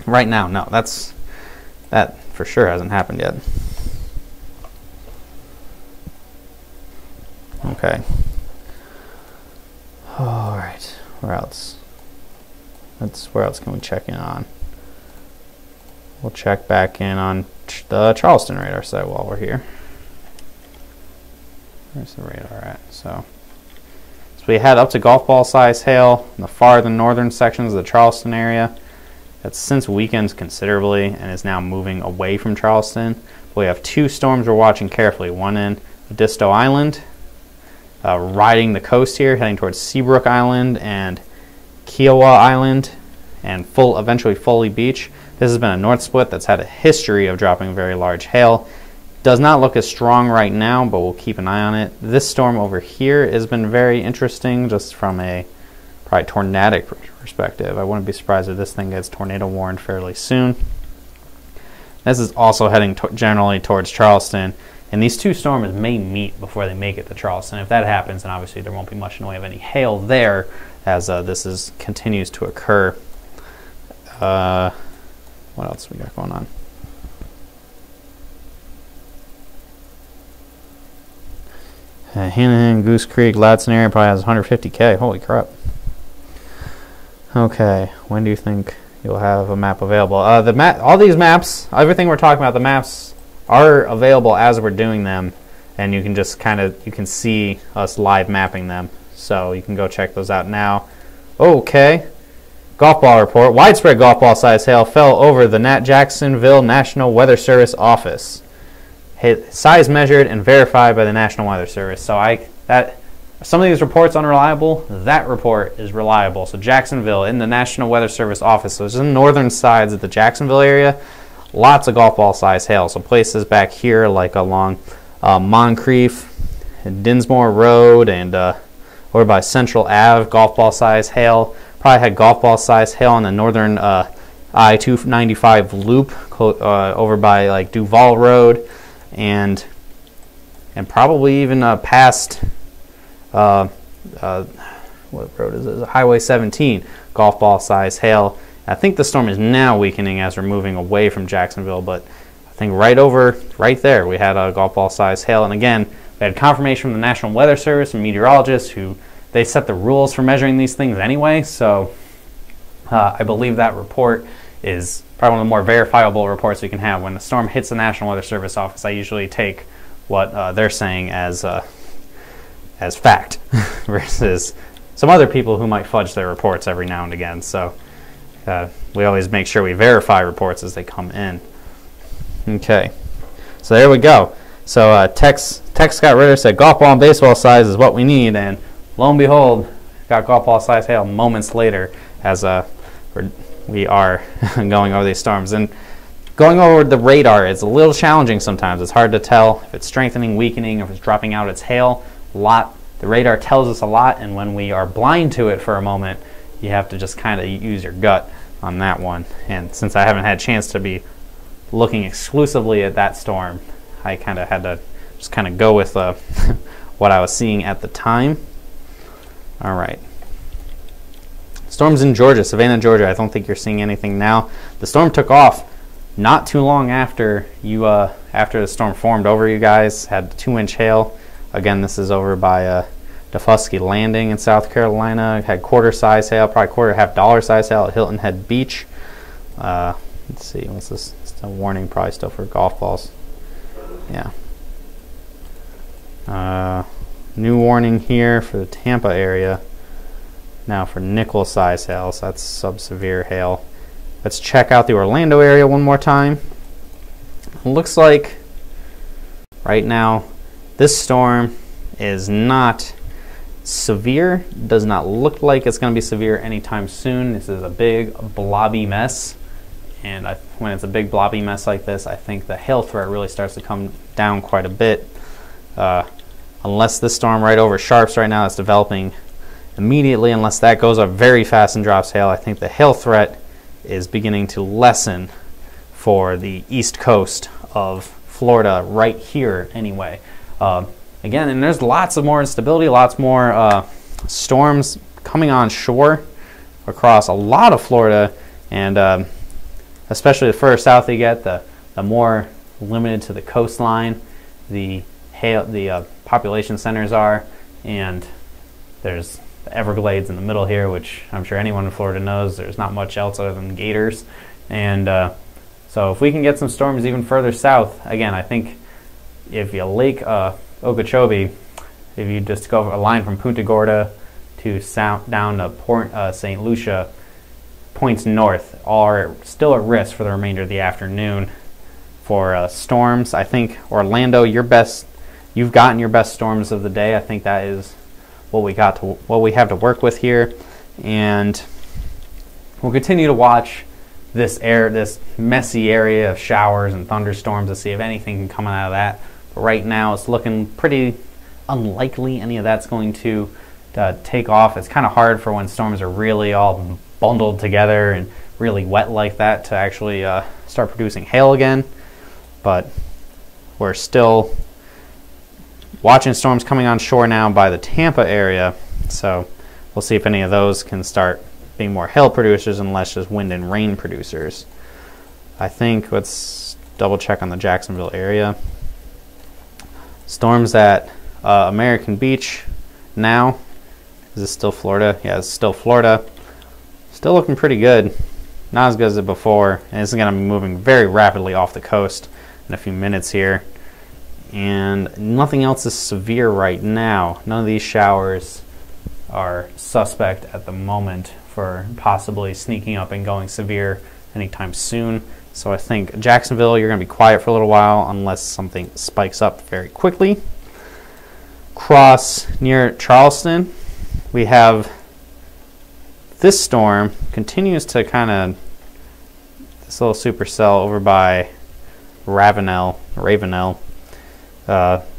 right now, no, that for sure hasn't happened yet. Okay. All right. Where else? Where else can we check in on? We'll check back in on the Charleston radar site while we're here. Where's the radar at? So we had up to golf ball size hail in the farther northern sections of the Charleston area. That's since weakened considerably and is now moving away from Charleston. We have two storms we're watching carefully. One in Edisto Island, riding the coast here, heading towards Seabrook Island and Kiowa Island, and eventually Foley Beach. This has been a north split that's had a history of dropping very large hail. Does not look as strong right now, but we'll keep an eye on it. This storm over here has been very interesting, just from a probably tornadic perspective. I wouldn't be surprised if this thing gets tornado warned fairly soon. This is also heading generally towards Charleston, and these two storms may meet before they make it to Charleston. If that happens, then obviously there won't be much in the way of any hail there, as this continues to occur. What else we got going on? Hanahan, Goose Creek, Ladson area probably has 150K. Holy crap. Okay, when do you think you'll have a map available? All these maps, everything we're talking about, the maps are available as we're doing them, and you can just you can see us live mapping them. So you can go check those out now. Okay. Golf ball report. Widespread golf ball size hail fell over the Jacksonville National Weather Service office. Size measured and verified by the National Weather Service. So some of these reports unreliable. That report is reliable. So Jacksonville in the National Weather Service office. So it's in the northern sides of the Jacksonville area. Lots of golf ball size hail. So places back here like along Moncrief and Dinsmore Road and over by Central Ave, golf ball size hail. Probably had golf ball size hail on the northern I-295 loop over by like Duval Road, and probably even past what road is it? Highway 17. Golf ball size hail. I think the storm is now weakening as we're moving away from Jacksonville, but I think right there we had a golf ball size hail, and again we had confirmation from the National Weather Service and meteorologists who. They set the rules for measuring these things anyway, so I believe that report is probably one of the more verifiable reports we can have. When the storm hits the National Weather Service office, I usually take what they're saying as fact versus some other people who might fudge their reports every now and again. So we always make sure we verify reports as they come in. Okay, so there we go. So Tex Scott Ritter said golf ball and baseball size is what we need, and lo and behold, got golf ball size hail moments later as we are going over these storms. And going over the radar is a little challenging sometimes. It's hard to tell if it's strengthening, weakening, or if it's dropping out its hail. The radar tells us a lot, and when we are blind to it for a moment, you have to just kind of use your gut on that one. And since I haven't had a chance to be looking exclusively at that storm, I kind of had to just kind of go with what I was seeing at the time. All right. Storms in Georgia, Savannah, Georgia. I don't think you're seeing anything now. The storm took off not too long after the storm formed over you guys. Had 2-inch hail. Again, this is over by DeFusky Landing in South Carolina had quarter size hail, probably quarter half dollar size hail at Hilton Head Beach. Let's see, what's this? It's a warning, probably still for golf balls. Yeah. New warning here for the Tampa area. Now for nickel size hail, so that's sub-severe hail. Let's check out the Orlando area one more time. It looks like right now this storm is not severe. Does not look like it's going to be severe anytime soon. This is a big blobby mess, and when it's a big blobby mess like this, I think the hail threat really starts to come down quite a bit. Unless this storm right over Sharps right now is developing immediately, unless that goes up very fast and drops hail, I think the hail threat is beginning to lessen for the east coast of Florida right here anyway. Again, and there's lots of more instability, lots more storms coming on shore across a lot of Florida, and especially the further south you get, the more limited to the coastline the population centers are, and there's the Everglades in the middle here, which I'm sure anyone in Florida knows there's not much else other than gators. And so if we can get some storms even further south, again, I think if you Lake Okeechobee, if you just go a line from Punta Gorda to down to Port St. Lucia, points north are still at risk for the remainder of the afternoon for storms. I think Orlando, you've gotten your best storms of the day. I think that is what we have to work with here, and we'll continue to watch this messy area of showers and thunderstorms to see if anything can come out of that. But right now, it's looking pretty unlikely any of that's going to take off. It's kind of hard for when storms are really all bundled together and really wet like that to actually start producing hail again. But we're still watching storms coming on shore now by the Tampa area, so we'll see if any of those can start being more hail producers and less just wind and rain producers. I think, let's double check on the Jacksonville area. Storms at American Beach now. Is this still Florida? Yeah, it's still Florida. Still looking pretty good. Not as good as it before, and it's going to be moving very rapidly off the coast in a few minutes here. And nothing else is severe right now. None of these showers are suspect at the moment for possibly sneaking up and going severe anytime soon. So I think Jacksonville, you're going to be quiet for a little while unless something spikes up very quickly. Cross near Charleston, we have this storm continues to this little supercell over by Ravenel.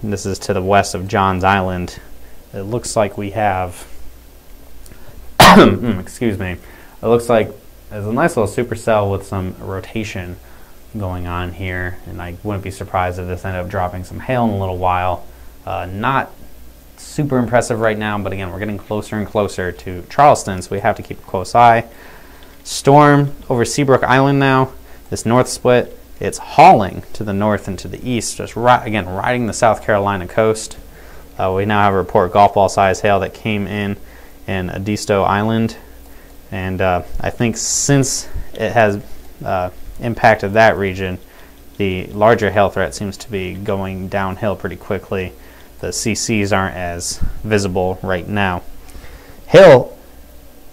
This is to the west of Johns Island. It looks like we have, excuse me, it looks like there's a nice little supercell with some rotation going on here, and I wouldn't be surprised if this ended up dropping some hail in a little while. Not super impressive right now, but again, we're getting closer and closer to Charleston, so we have to keep a close eye. Storm over Seabrook Island now. This north split, it's hauling to the north and to the east, just again riding the South Carolina coast. We now have a report golf ball size hail that came in Edisto Island, and I think since it has impacted that region, the larger hail threat seems to be going downhill pretty quickly. The CCs aren't as visible right now. Hail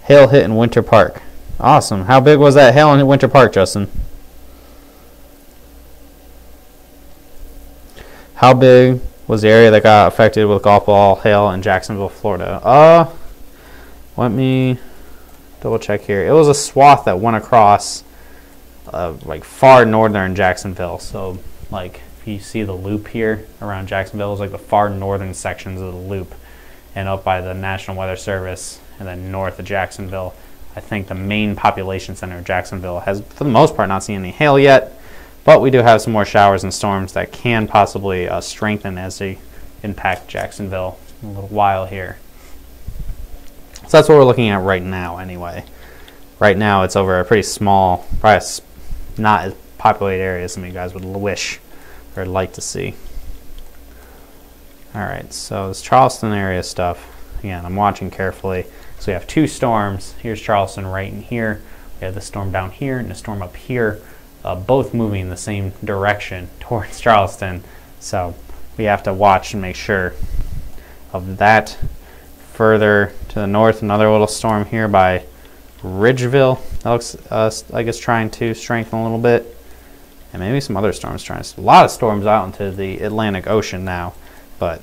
hit in Winter Park. Awesome. How big was that hail in Winter Park, Justin? How big was the area that got affected with golf ball hail in Jacksonville, Florida? Let me double check here. It was a swath that went across like far northern Jacksonville. So like if you see the loop here around Jacksonville, it's like the far northern sections of the loop, and up by the National Weather Service, and then north of Jacksonville. I think the main population center of Jacksonville has, for the most part, not seen any hail yet. But we do have some more showers and storms that can possibly strengthen as they impact Jacksonville in a little while here. So that's what we're looking at right now anyway. Right now it's over a pretty small, probably not as populated area as some of you guys would wish or like to see. Alright, so this Charleston area stuff. again, I'm watching carefully. So we have two storms. Here's Charleston right in here. We have the storm down here and the storm up here, both moving in the same direction towards Charleston. So we have to watch and make sure of that. Further to the north, another little storm here by Ridgeville. That looks, I guess, trying to strengthen a little bit. And maybe some other storms trying to. A lot of storms out into the Atlantic Ocean now. But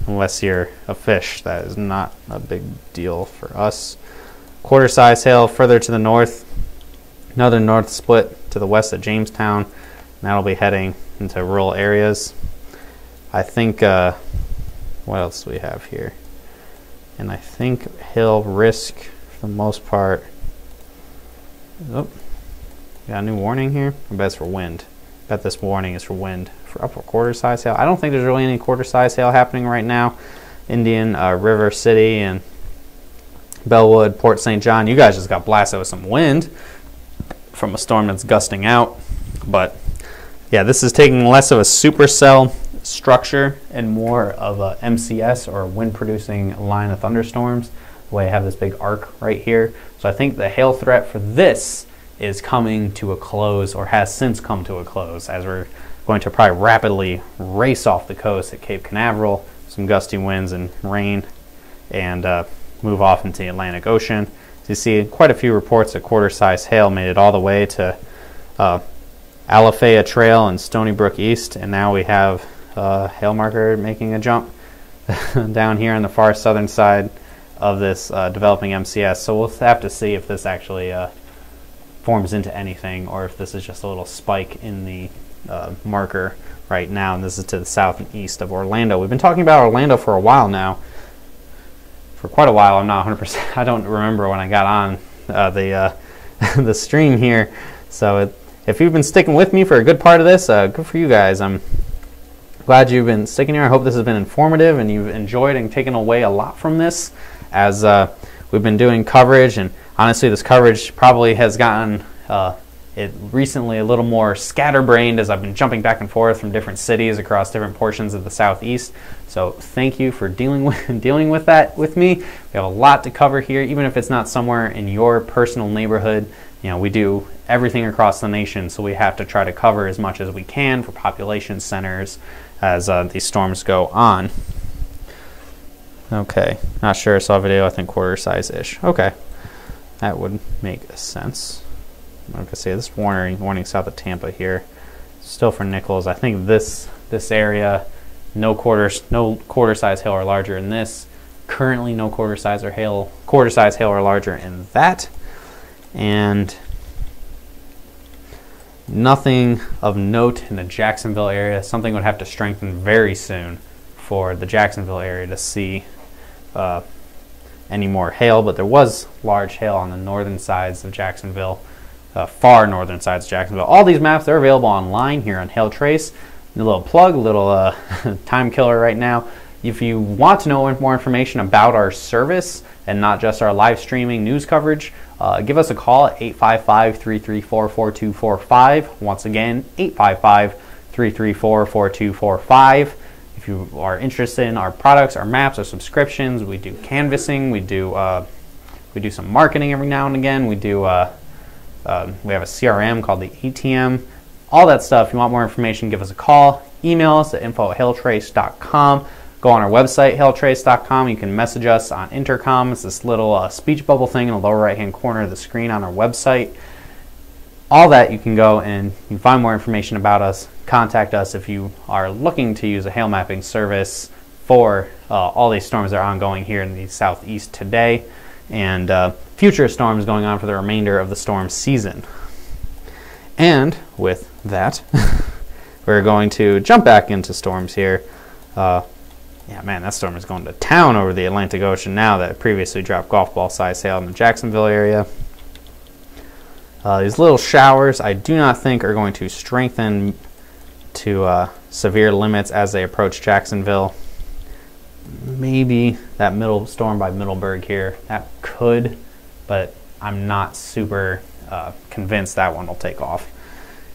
unless you're a fish, that is not a big deal for us. Quarter size hail further to the north. Another north split to the west of Jamestown. And that'll be heading into rural areas. I think, what else do we have here? And I think hail risk, for the most part. Oh, got a new warning here. I bet it's for wind. I bet this warning is for wind. For upper quarter size hail. I don't think there's really any quarter size hail happening right now. Indian River City and Bellwood, Port St. John. You guys just got blasted with some wind from a storm that's gusting out. But yeah, this is taking less of a supercell structure and more of a MCS, or wind producing line of thunderstorms, the way I have this big arc right here. So I think the hail threat for this is coming to a close, or has since come to a close, as we're going to probably rapidly race off the coast at Cape Canaveral, some gusty winds and rain, and move off into the Atlantic Ocean. So you see quite a few reports that quarter size hail made it all the way to Alafaya Trail and Stony Brook East, and now we have hail marker making a jump down here on the far southern side of this developing MCS. So we'll have to see if this actually forms into anything, or if this is just a little spike in the marker right now. And this is to the south and east of Orlando. We've been talking about Orlando for a while now, for quite a while. I'm not 100%. I don't remember when I got on the stream here. So if you've been sticking with me for a good part of this, good for you guys. I'm glad you've been sticking here. I hope this has been informative and you've enjoyed and taken away a lot from this, as we've been doing coverage. And honestly, this coverage probably has gotten it recently a little more scatterbrained, as I've been jumping back and forth from different cities across different portions of the Southeast. So thank you for dealing with that with me. We have a lot to cover here, even if it's not somewhere in your personal neighborhood. You know, we do everything across the nation, so we have to try to cover as much as we can for population centers as these storms go on. Okay, not sure. I saw a video, I think quarter size-ish. Okay, that would make sense. I'm going to say this warning south of Tampa here. Still for Nichols. I think this area, no quarter size hail or larger in this. Currently, no quarter size hail or larger in that. And nothing of note in the Jacksonville area. Something would have to strengthen very soon for the Jacksonville area to see any more hail. But there was large hail on the northern sides of Jacksonville, far northern sides of Jacksonville. All these maps, they're available online here on Hail Trace. A little plug, a little time killer right now. If you want to know more information about our service and not just our live streaming news coverage, give us a call at 855-334-4245. Once again, 855-334-4245. If you are interested in our products, our maps, our subscriptions, we do canvassing, we do some marketing every now and again. We have a CRM called the ATM. All that stuff. If you want more information, give us a call. Email us at info@hailtrace.com. Go on our website, hailtrace.com. You can message us on intercom. It's this little speech bubble thing in the lower right-hand corner of the screen on our website. All that, you can go and you can find more information about us. Contact us if you are looking to use a hail mapping service for all these storms that are ongoing here in the southeast today, and future storms going on for the remainder of the storm season. And with that, we're going to jump back into storms here. Yeah, man, that storm is going to town over the Atlantic Ocean now that previously dropped golf ball size hail in the Jacksonville area. These little showers I do not think are going to strengthen to severe limits as they approach Jacksonville. Maybe that middle storm by Middleburg here, that could, but I'm not super convinced that one will take off.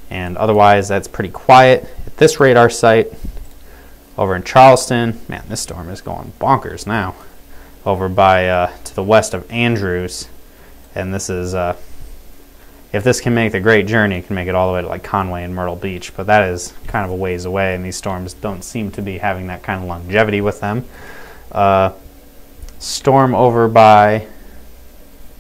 And otherwise, that's pretty quiet at this radar site. Over in Charleston, man, this storm is going bonkers now. over by to the west of Andrews, and this is if this can make the Great Journey, it can make it all the way to like Conway and Myrtle Beach, but that is kind of a ways away, and these storms don't seem to be having that kind of longevity with them. Storm over by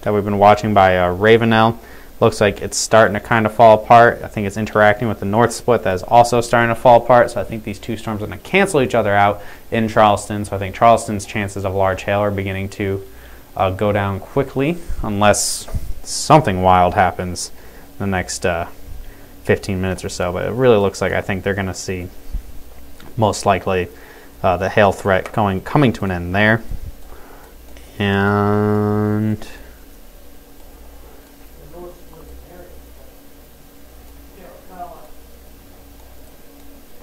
that we've been watching by Ravenel. Looks like it's starting to kind of fall apart. I think it's interacting with the north split that is also starting to fall apart. So I think these two storms are going to cancel each other out in Charleston. So I think Charleston's chances of large hail are beginning to go down quickly, unless something wild happens in the next 15 minutes or so. But it really looks like I think they're going to see most likely the hail threat coming to an end there. And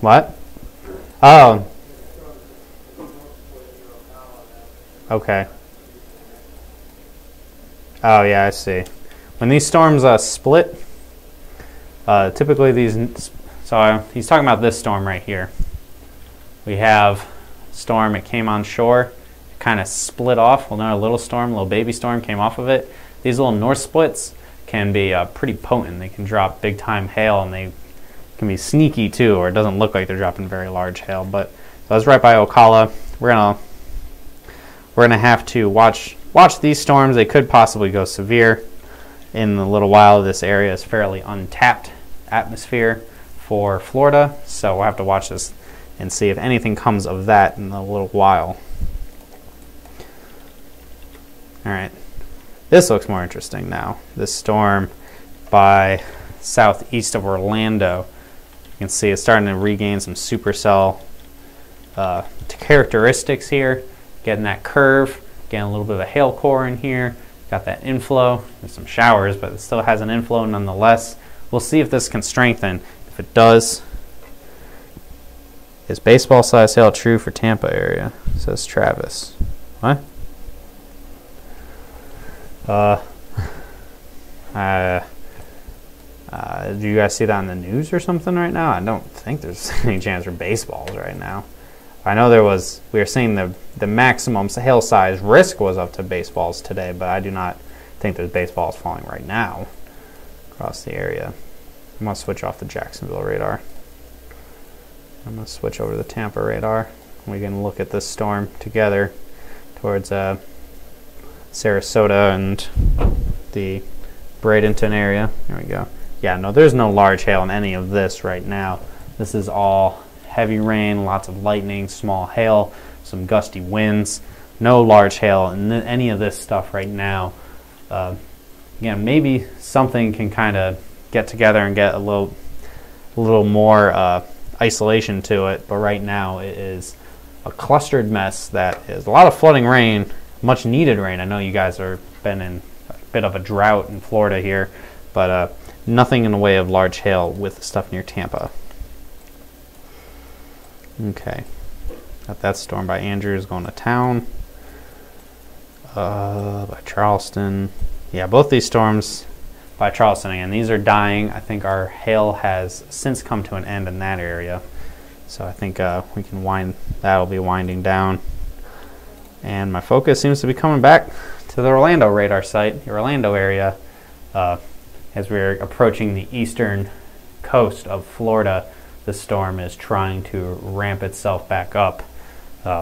what? Oh. Okay. Oh yeah, I see. When these storms split, typically these. So he's talking about this storm right here. We have storm. It came on shore, kind of split off. Well, another little storm, little baby storm came off of it. These little north splits can be pretty potent. They can drop big time hail, and they can be sneaky too, or it doesn't look like they're dropping very large hail. But so that's right by Ocala. We're gonna have to watch these storms. They could possibly go severe in a little while. This area is fairly untapped atmosphere for Florida, so we'll have to watch this and see if anything comes of that in a little while. All right, this looks more interesting now. This storm by southeast of Orlando. You can see it's starting to regain some supercell characteristics here, getting that curve, getting a little bit of a hail core in here, got that inflow. There's some showers, but it still has an inflow nonetheless. We'll see if this can strengthen. If it does, is baseball size hail true for Tampa area? Says Travis. What? Do you guys see that on the news or something right now? I don't think there's any chance for baseballs right now. I know we were saying the maximum hail size risk was up to baseballs today, but I do not think there's baseballs falling right now across the area. I'm going to switch off the Jacksonville radar. I'm going to switch over to the Tampa radar. We can look at this storm together towards Sarasota and the Bradenton area. There we go. Yeah, no, there's no large hail in any of this right now. This is all heavy rain, lots of lightning, small hail, some gusty winds. No large hail in any of this stuff right now. Again, maybe something can kind of get together and get a little more isolation to it, but right now it is a clustered mess that is a lot of flooding rain, much needed rain. I know you guys are been in a bit of a drought in Florida here, but nothing in the way of large hail with stuff near Tampa. Okay, got that storm by Andrews going to town. By Charleston. Yeah, both these storms by Charleston again. These are dying. I think our hail has since come to an end in that area. So I think we can that'll be winding down. And my focus seems to be coming back to the Orlando radar site, the Orlando area. As we're approaching the eastern coast of Florida, the storm is trying to ramp itself back up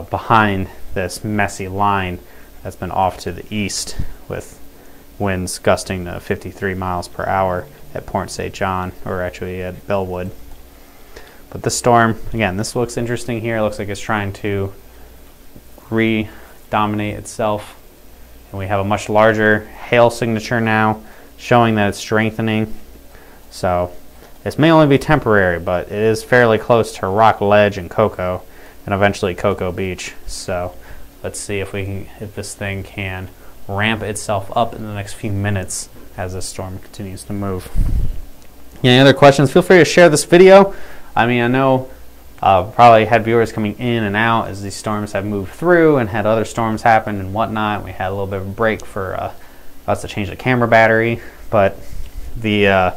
behind this messy line that's been off to the east, with winds gusting to 53 miles per hour at Port St. John, or actually at Bellwood. But this storm, again, this looks interesting here. It looks like it's trying to re-dominate itself. And we have a much larger hail signature now, showing that it's strengthening. So this may only be temporary, but it is fairly close to Rock Ledge and Cocoa, and eventually Cocoa Beach. So let's see if this thing can ramp itself up in the next few minutes as this storm continues to move. Any other questions? Feel free to share this video. I mean, I know probably had viewers coming in and out as these storms have moved through and had other storms happen and whatnot. We had a little bit of a break for us to change the camera battery, but yeah,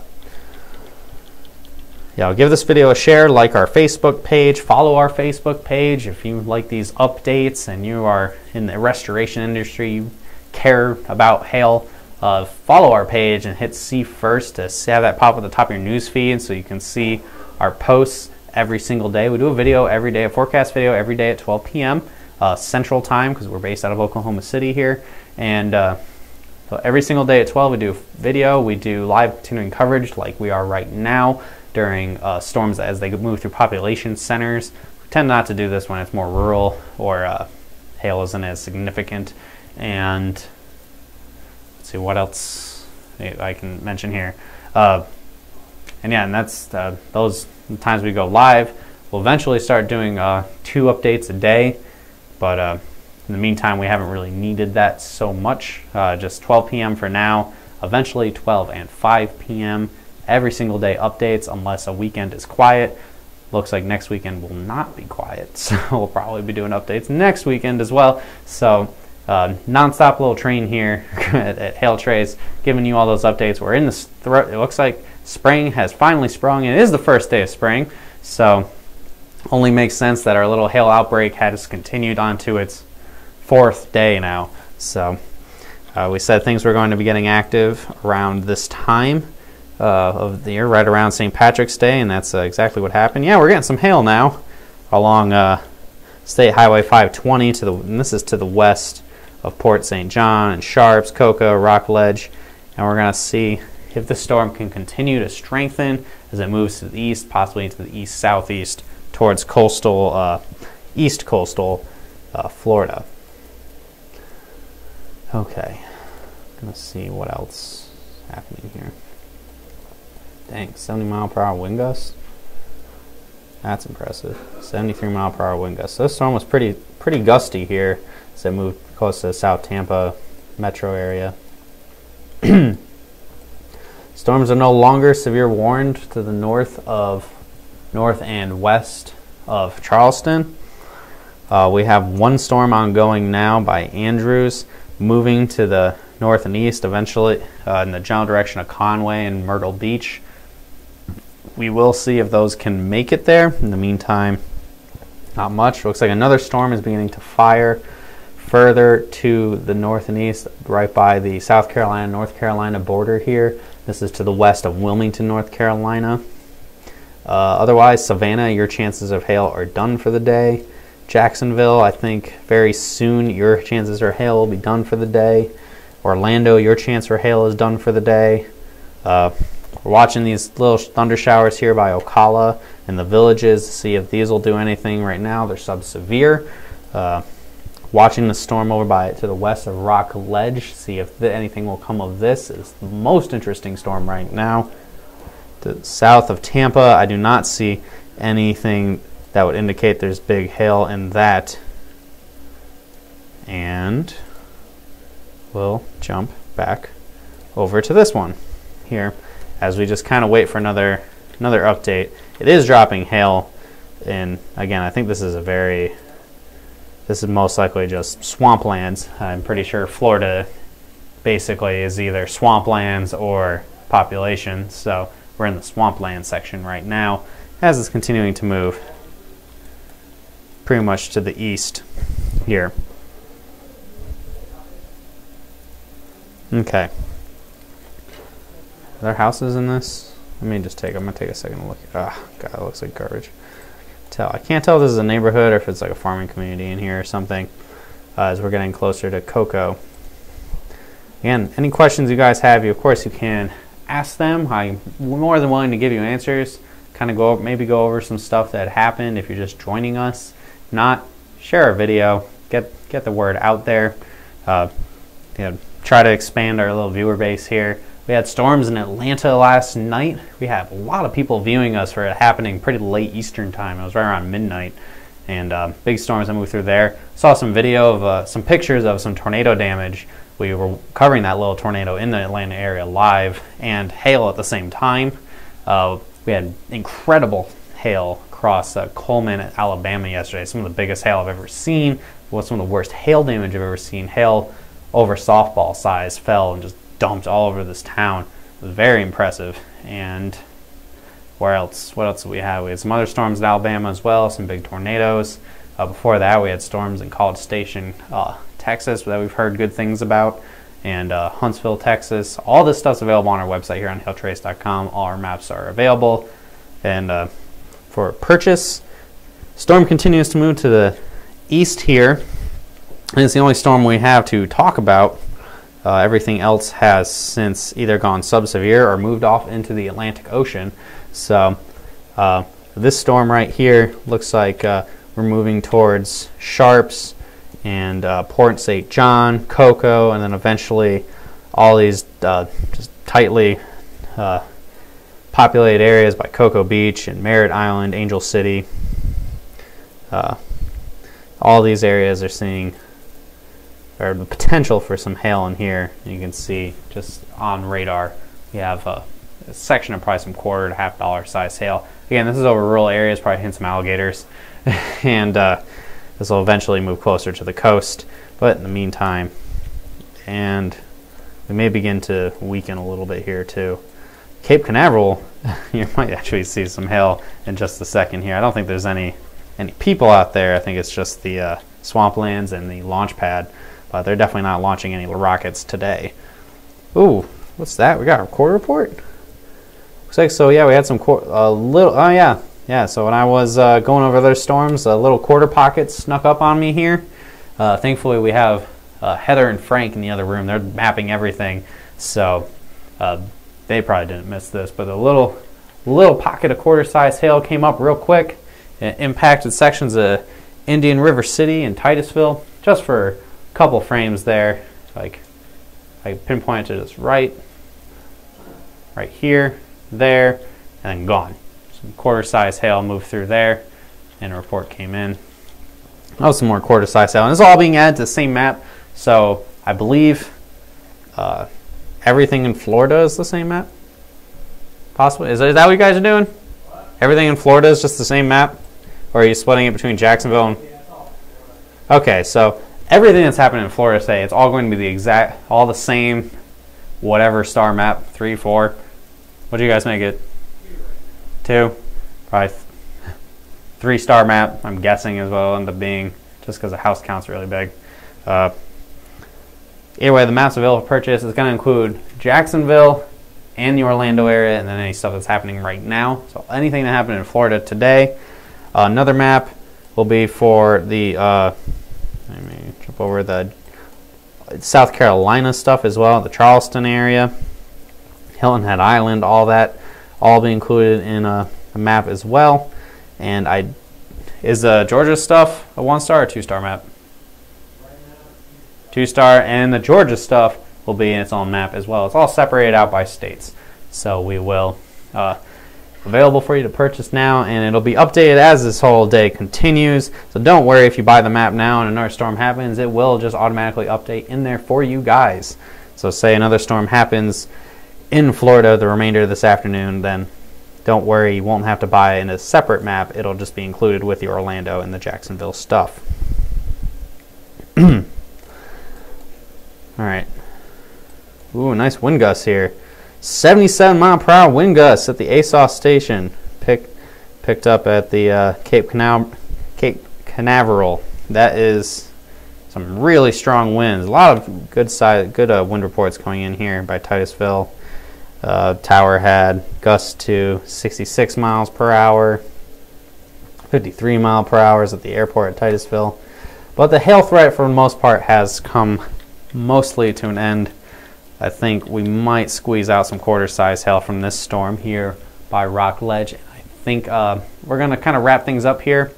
give this video a share, like our Facebook page, follow our Facebook page. If you like these updates and you are in the restoration industry, you care about hail, follow our page and hit see first to have that pop at the top of your news feed so you can see our posts every single day. We do a video every day, a forecast video every day at 12 p.m. Central Time, because we're based out of Oklahoma City here. And so every single day at 12 we do video, we do live continuing coverage like we are right now during storms as they move through population centers. We tend not to do this when it's more rural or hail isn't as significant. And let's see what else I can mention here. And yeah, and that's those times we go live. We'll eventually start doing 2 updates a day, but in the meantime, we haven't really needed that so much. Just 12 p.m. for now. Eventually 12 and 5 p.m. every single day updates, unless a weekend is quiet. Looks like next weekend will not be quiet, so we'll probably be doing updates next weekend as well. So non-stop little train here at Hail Trace, giving you all those updates. We're in the it looks like spring has finally sprung. It is the first day of spring, so only makes sense that our little hail outbreak has continued on to its 4th day now. So we said things were going to be getting active around this time of the year, right around St. Patrick's Day, and that's exactly what happened. Yeah, we're getting some hail now along State Highway 520 and this is to the west of Port St. John and Sharps, Cocoa, Rockledge, and we're going to see if the storm can continue to strengthen as it moves to the east, possibly into the east-southeast towards coastal, east coastal Florida. Okay, gonna see what else is happening here. Dang, 70-mile-per-hour wind gusts. That's impressive. 73-mile-per-hour wind gusts. So this storm was pretty gusty here as it moved close to the South Tampa metro area. Storms are no longer severe warned to the north and west of Charleston. We have one storm ongoing now by Andrews, moving to the north and east, eventually in the general direction of Conway and Myrtle Beach. We will see if those can make it there. In the meantime, not much. Looks like another storm is beginning to fire further to the north and east, right by the South Carolina, North Carolina border here. This is to the west of Wilmington, North Carolina. Otherwise, Savannah, your chances of hail are done for the day. Jacksonville, I think very soon your chances for hail will be done for the day. Orlando, your chance for hail is done for the day. We're watching these little thunder showers here by Ocala and the Villages to see if these will do anything. Right now, they're sub-severe. Watching the storm over to the west of Rockledge, see if anything will come of this. It's the most interesting storm right now. To south of Tampa, I do not see anything that would indicate there's big hail in that. And we'll jump back over to this one here as we just kind of wait for another update. It is dropping hail in, again, I think this is most likely just swamplands. I'm pretty sure Florida basically is either swamplands or population, so we're in the swampland section right now as it's continuing to move pretty much to the east here. Okay. Are there houses in this? I'm gonna take a second to look. Ah, God, it looks like garbage. I can't tell if this is a neighborhood or if it's like a farming community in here or something as we're getting closer to Cocoa. Again, any questions you guys have, of course you can ask them. I'm more than willing to give you answers. Kind of maybe go over some stuff that happened if you're just joining us. If not, share our video, get the word out there. Try to expand our little viewer base here. We had storms in Atlanta last night. We had a lot of people viewing us for it happening pretty late Eastern time. It was right around midnight. And big storms that moved through there. Saw some video of some pictures of some tornado damage. We were covering that little tornado in the Atlanta area live, and hail at the same time. We had incredible hail across Coleman, Alabama yesterday. Some of the biggest hail I've ever seen. Some of the worst hail damage I've ever seen. Hail over softball size fell and just dumped all over this town. It was very impressive. And Where else? What else do we have? We had some other storms in Alabama as well, some big tornadoes. Before that, we had storms in College Station, Texas, that we've heard good things about, and Huntsville, Texas. All this stuff's available on our website here on hailtrace.com. All our maps are available. And for purchase, storm continues to move to the east here. And it's the only storm we have to talk about. Everything else has since either gone subsevere or moved off into the Atlantic Ocean. So this storm right here looks like we're moving towards Sharps and Port St. John, Cocoa, and then eventually all these just tightly populated areas by Cocoa Beach and Merritt Island, Angel City. All these areas are seeing or the potential for some hail in here. You can see just on radar we have a section of probably some $1 to $50 size hail. Again, this is over rural areas, probably hitting some alligators. And this will eventually move closer to the coast. But in the meantime, and we may begin to weaken a little bit here too. Cape Canaveral, you might actually see some hail in just a second here. I don't think there's any people out there. I think it's just the swamplands and the launch pad. But they're definitely not launching any rockets today. Ooh, what's that? We got a quarter report? Looks like so. Yeah, we had some little. Oh yeah, yeah. So when I was going over those storms, a little quarter pocket snuck up on me here. Thankfully, we have Heather and Frank in the other room. They're mapping everything, so they probably didn't miss this. But a little pocket of quarter-size hail came up real quick. It impacted sections of Indian River City and Titusville, just for couple frames there. Like I pinpointed this right here, there, and then gone. Some quarter-size hail moved through there, and a report came in. Oh, some more quarter-size hail, and this is all being added to the same map. So I believe everything in Florida is the same map. Possibly, is that what you guys are doing? What? Everything in Florida is just the same map, or are you splitting it between Jacksonville and? Yeah, it's all Florida. Okay, so everything that's happening in Florida today, it's all going to be all the same, whatever star map, 3, 4. What do you guys make it? 2? Probably 3-star map, I'm guessing, is what it'll end up being, just because the house count's really big. Anyway, the maps available for purchase is going to include Jacksonville and the Orlando area, and then any stuff that's happening right now. So anything that happened in Florida today. Another map will be for the let me jump over the South Carolina stuff as well, the Charleston area, Hilton Head Island, all that, all be included in a map as well. And is the Georgia stuff a 1-star or 2-star map? 2-star, and the Georgia stuff will be in its own map as well. It's all separated out by states, so we will available for you to purchase now, and it'll be updated as this whole day continues. So don't worry if you buy the map now and another storm happens, it will just automatically update in there for you guys. So say another storm happens in Florida the remainder of this afternoon, then don't worry, you won't have to buy in a separate map. It'll just be included with the Orlando and the Jacksonville stuff. All right. Ooh, nice wind gusts here. 77-mile-per-hour wind gusts at the ASOS station. Picked up at the Cape Canaveral. That is some really strong winds. A lot of good wind reports coming in here by Titusville. Tower had gusts to 66 miles per hour, 53 mile per hour at the airport at Titusville. But the hail threat for the most part has come mostly to an end. I think we might squeeze out some quarter-size hail from this storm here by Rockledge. I think we're going to kind of wrap things up here.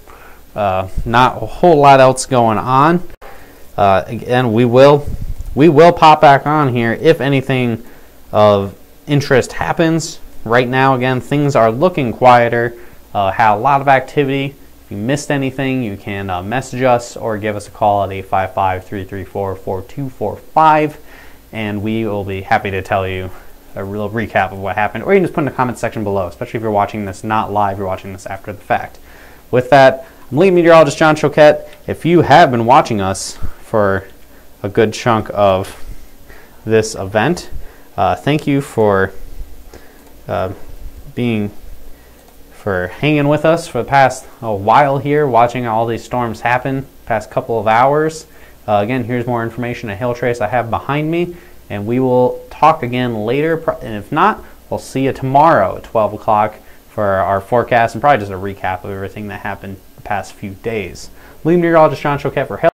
Not a whole lot else going on. Again, we will pop back on here if anything of interest happens. Right now, again, things are looking quieter. Had a lot of activity. If you missed anything, you can message us or give us a call at 855-334-4245. And we will be happy to tell you a real recap of what happened. Or you can just put in the comment section below, especially if you're watching this not live, you're watching this after the fact. With that, I'm lead meteorologist John Choquette. If you have been watching us for a good chunk of this event, thank you for being for hanging with us for the past while here, watching all these storms happen, past couple of hours. Again, here's more information, a hail trace I have behind me, and we will talk again later. And if not, we'll see you tomorrow at 12 o'clock for our forecast and probably just a recap of everything that happened the past few days. Leave meteorologist John Choquette for Hail